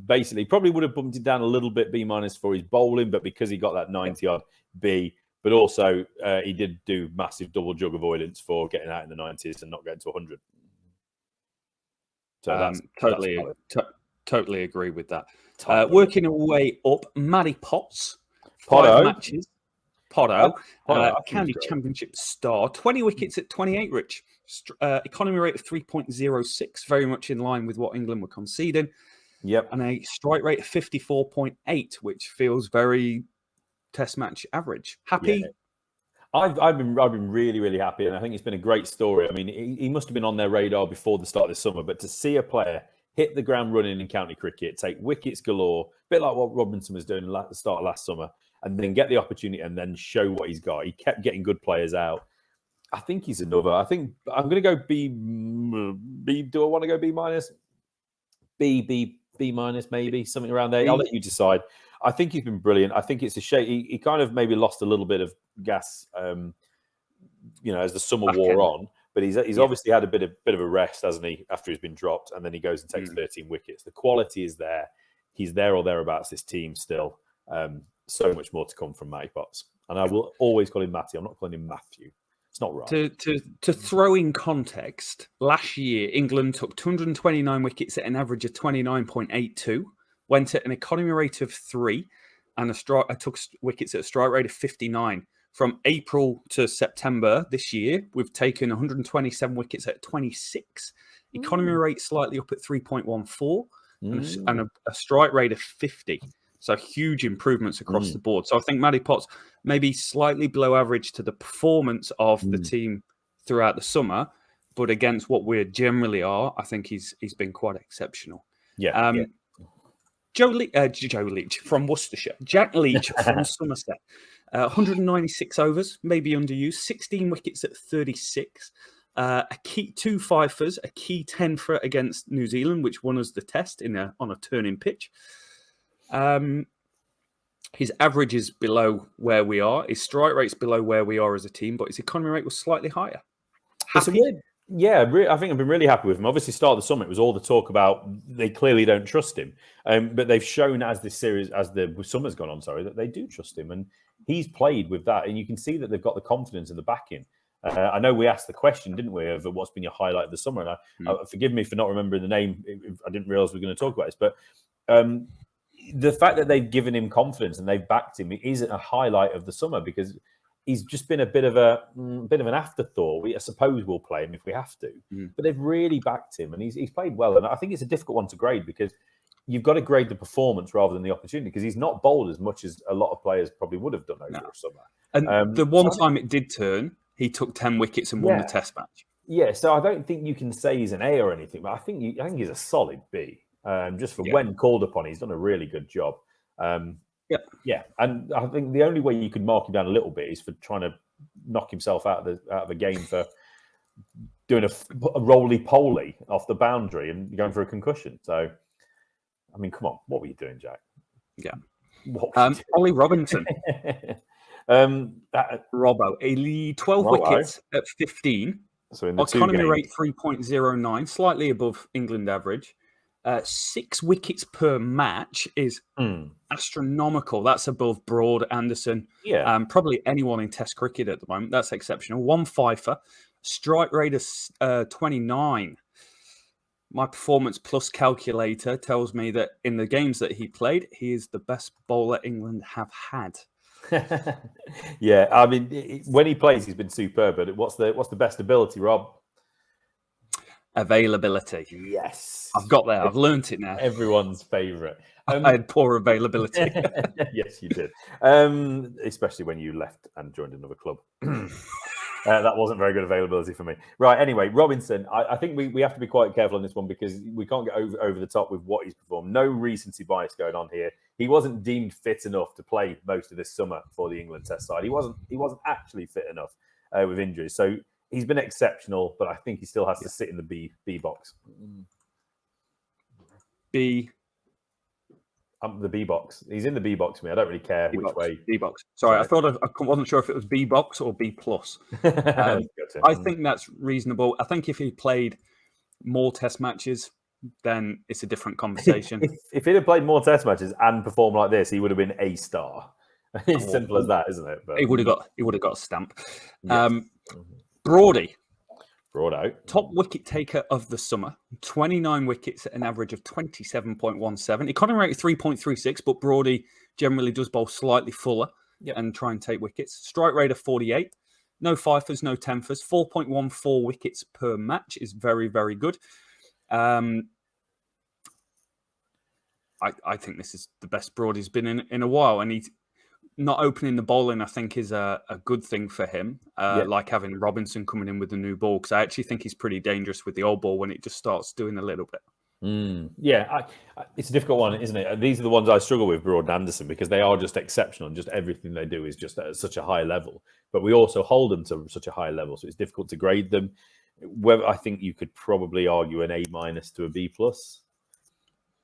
Basically, probably would have bumped it down a little bit, B- for his bowling, but because he got that 90-odd, B. But also, he did do massive double jug avoidance for getting out in the 90s and not getting to 100. So that's totally agree with that. Working our way up, Maddie Potts. Potto. 5 matches. Potto. County Championship star. 20 wickets at 28, Rich. Economy rate of 3.06. Very much in line with what England were conceding. Yep. And a strike rate of 54.8, which feels very Test match average. Happy? Yeah. I've been really, really happy, and I think it's been a great story. I mean, he must have been on their radar before the start of the summer, but to see a player hit the ground running in county cricket, take wickets galore, a bit like what Robinson was doing at the start of last summer, and then get the opportunity and then show what he's got. He kept getting good players out. I think he's another. I think I'm going to go B. Do I want to go B-? B- maybe, something around there. I'll let you decide. I think he's been brilliant. I think it's a shame. He kind of maybe lost a little bit of gas, as the summer wore on. But he's obviously had a bit of a rest, hasn't he, after he's been dropped, and then he goes and takes 13 wickets. The quality is there. He's there or thereabouts, this team still. So much more to come from Matty Potts. And I will always call him Matty. I'm not calling him Matthew. It's not right. To throw in context, last year, England took 229 wickets at an average of 29.82, went at an economy rate of 3, and took wickets at a strike rate of 59. From April to September this year, we've taken 127 wickets at 26. Economy rate slightly up at 3.14 and a strike rate of 50. So huge improvements across the board. So I think Matty Potts maybe slightly below average to the performance of the team throughout the summer, but against what we generally are, I think he's been quite exceptional. Yeah. Joe Leach from Worcestershire, Jack Leach from Somerset, 196 overs, maybe underused, 16 wickets at 36, a key 2 fifers, a key 10 for against New Zealand, which won us the test on a turning pitch. His average is below where we are. His strike rate's below where we are as a team, but his economy rate was slightly higher. Happy? I think I've been really happy with him. Obviously, start of the summer, it was all the talk about they clearly don't trust him. But they've shown as the summer's gone on, that they do trust him. And he's played with that. And you can see that they've got the confidence and the backing. I know we asked the question, didn't we, of what's been your highlight of the summer? And forgive me for not remembering the name. I didn't realize we were going to talk about this. But the fact that they've given him confidence and they've backed him is a highlight of the summer, because he's just been a bit of an afterthought. I suppose we'll play him if we have to, but they've really backed him, and he's played well. And I think it's a difficult one to grade, because you've got to grade the performance rather than the opportunity, because he's not bowled as much as a lot of players probably would have done over the summer. And the one time it did turn, he took 10 wickets and won the Test match. Yeah, so I don't think you can say he's an A or anything, but I think he's a solid B. Just for when called upon, he's done a really good job. Yeah, and I think the only way you could mark him down a little bit is for trying to knock himself out of the game for doing a roly-poly off the boundary and going for a concussion. So, I mean, come on, what were you doing, Jack? Yeah. Ollie Robinson. Robbo, 12 wickets at 15. So in the economy rate 3.09, slightly above England average. 6 wickets per match is astronomical. That's above Broad, Anderson, probably anyone in Test cricket at the moment. That's exceptional. 1 fifer, strike rate of 29. My performance plus calculator tells me that in the games that he played, he is the best bowler England have had. Yeah, I mean, when he plays, he's been superb. But what's the best ability, Rob? Availability. Yes. I've got there. I've learnt it now. Everyone's favourite. I had poor availability. Yes, you did. Especially when you left and joined another club. That wasn't very good availability for me. Right, anyway, Robinson, I think we have to be quite careful on this one, because we can't get over the top with what he's performed. No recency bias going on here. He wasn't deemed fit enough to play most of this summer for the England Test side. He wasn't actually fit enough with injuries. So he's been exceptional, but I think he still has to sit in the B box. B. The B box. He's in the B box for me. I don't really care which way. B box. Sorry, I thought I wasn't sure if it was B box or B plus. I think that's reasonable. I think if he played more Test matches, then it's a different conversation. If he'd have played more Test matches and performed like this, he would have been A star. It's simple as that, isn't it? But he would have got a stamp. Yes. Broady. Broad out. Top wicket taker of the summer. 29 wickets at an average of 27.17. Economy rate 3.36, but Broady generally does bowl slightly fuller and try and take wickets. Strike rate of 48. No fifers, no tenfers. 4.14 wickets per match is very, very good. I think this is the best Broady's been in a while, and he's not opening the bowling, I think, is a good thing for him. Like having Robinson coming in with the new ball, because I actually think he's pretty dangerous with the old ball when it just starts doing a little bit. It's a difficult one, isn't it? These are the ones I struggle with, Broad and Anderson, because they are just exceptional, and just everything they do is just at such a high level. But we also hold them to such a high level, so it's difficult to grade them. Whether I think you could probably argue an A- to a B+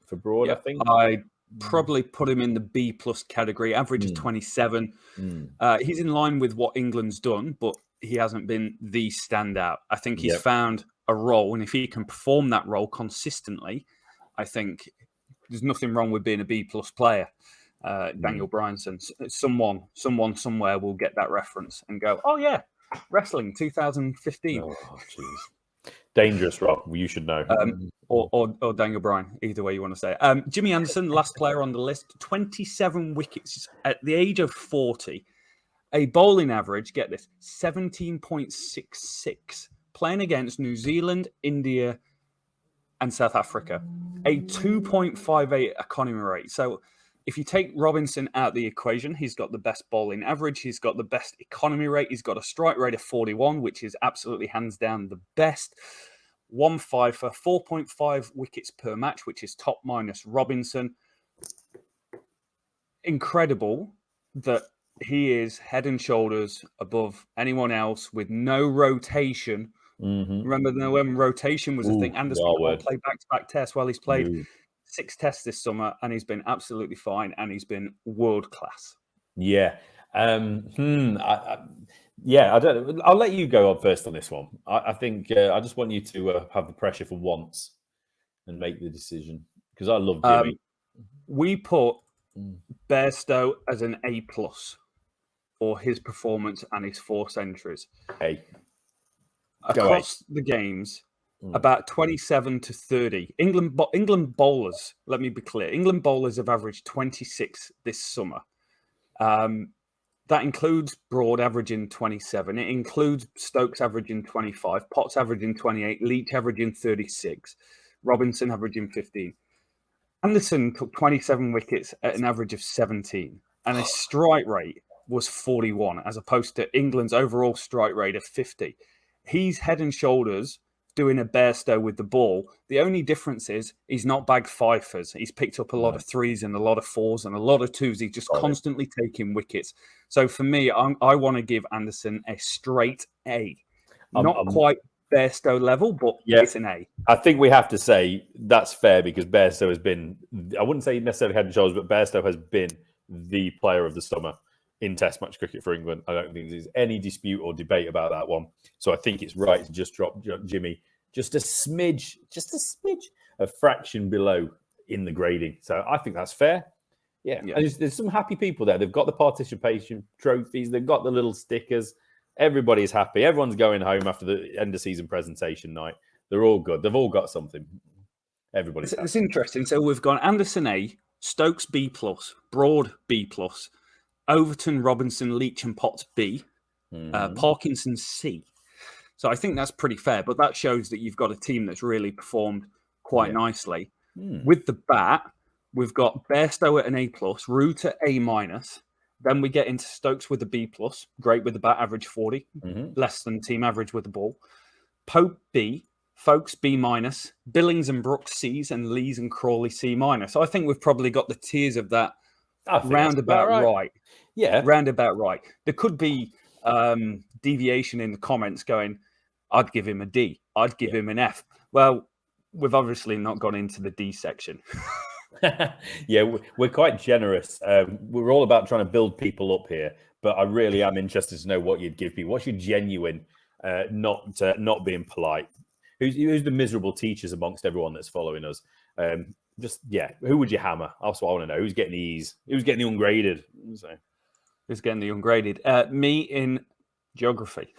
for Broad. I think I probably put him in the B+ category. Average is 27. He's in line with what England's done, but he hasn't been the standout. I think he's found a role, and if he can perform that role consistently, I think there's nothing wrong with being a B+ player. Daniel Bryanson, someone somewhere will get that reference and go, oh yeah, wrestling 2015. Oh, jeez. Dangerous, Rob. You should know. Or Daniel Bryan, either way you want to say it. Jimmy Anderson, last player on the list, 27 wickets at the age of 40. A bowling average, get this, 17.66. Playing against New Zealand, India, and South Africa. A 2.58 economy rate. So if you take Robinson out of the equation, he's got the best bowling average. He's got the best economy rate. He's got a strike rate of 41, which is absolutely hands down the best. 1-5 for 4.5 wickets per match, which is top minus Robinson. Incredible that he is head and shoulders above anyone else with no rotation. Remember when rotation was a thing? Anderson played back-to-back tests. Well, he's played 6 tests this summer, and he's been absolutely fine, and he's been world class. Yeah. I don't. I'll let you go on first on this one. I think I just want you to have the pressure for once and make the decision, because I love Jimmy. We put Bairstow as an A+ for his performance and his 4 centuries. Across the games, about 27 to 30. England bowlers, let me be clear, England bowlers have averaged 26 this summer. That includes Broad averaging 27. It includes Stokes averaging 25, Potts averaging 28, Leach averaging 36, Robinson averaging 15. Anderson took 27 wickets at an average of 17, and his strike rate was 41, as opposed to England's overall strike rate of 50. He's head and shoulders doing a Bairstow with the ball. The only difference is he's not bagged fifers. He's picked up a lot of 3s and a lot of 4s and a lot of 2s. He's just constantly taking wickets. So for me, I want to give Anderson a straight A. Not quite Bairstow level, but it's an A. I think we have to say that's fair, because Bairstow has been, I wouldn't say necessarily head and shoulders, but Bairstow has been the player of the summer in Test match cricket for England. I don't think there's any dispute or debate about that one. So I think it's right to just drop Jimmy just a smidge, a fraction below in the grading. So I think that's fair. Yeah. And there's some happy people there. They've got the participation trophies. They've got the little stickers. Everybody's happy. Everyone's going home after the end of season presentation night. They're all good. They've all got something. Everybody's happy. It's interesting. So we've got Anderson A, Stokes B+, Broad B+, Overton, Robinson, Leach and Potts B, Parkinson C. So I think that's pretty fair, but that shows that you've got a team that's really performed quite nicely. With the bat, we've got Bairstow at an A+, Root at A-. Then we get into Stokes with a B+, great with the bat, average 40, less than team average with the ball. Pope B, Folkes B-, Billings and Brooks C's, and Lees and Crawley C-. So I think we've probably got the tiers of that roundabout right. Yeah, roundabout right. There could be deviation in the comments going, I'd give him a D. I'd give him an F. Well, we've obviously not gone into the D section. Yeah, we're quite generous. We're all about trying to build people up here, but I really am interested to know what you'd give people. What's your genuine, not being polite? Who's the miserable teachers amongst everyone that's following us? Who would you hammer? That's what I want to know. Who's getting the E's? Who's getting the ungraded? So. Who's getting the ungraded? Me in geography.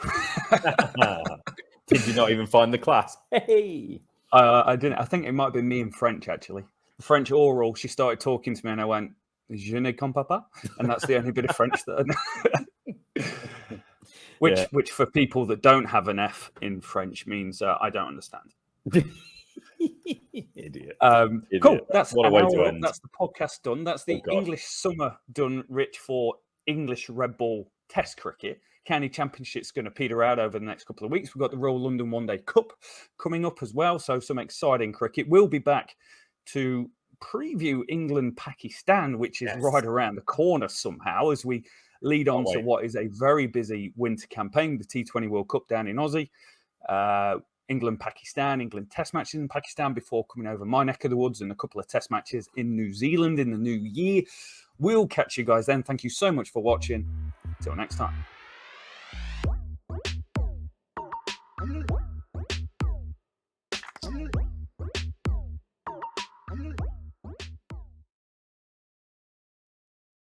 Did you not even find the class? Hey, I didn't. I think it might be me in French, actually. The French oral, she started talking to me and I went, Je ne comprends pas. And that's the only bit of French that I know. Which for people that don't have an F in French means I don't understand. Idiot. Cool. That's what a way to end. That's the podcast done. That's the English summer done, Rich, for English red ball Test cricket. County Championship's going to peter out over the next couple of weeks. We've got the Royal London One Day Cup coming up as well. So some exciting cricket. We'll be back to preview England-Pakistan, which is right around the corner somehow, as we lead on to what is a very busy winter campaign, the T20 World Cup down in Aussie. England-Pakistan, England Test matches in Pakistan before coming over my neck of the woods, and a couple of Test matches in New Zealand in the new year. We'll catch you guys then. Thank you so much for watching. Till next time.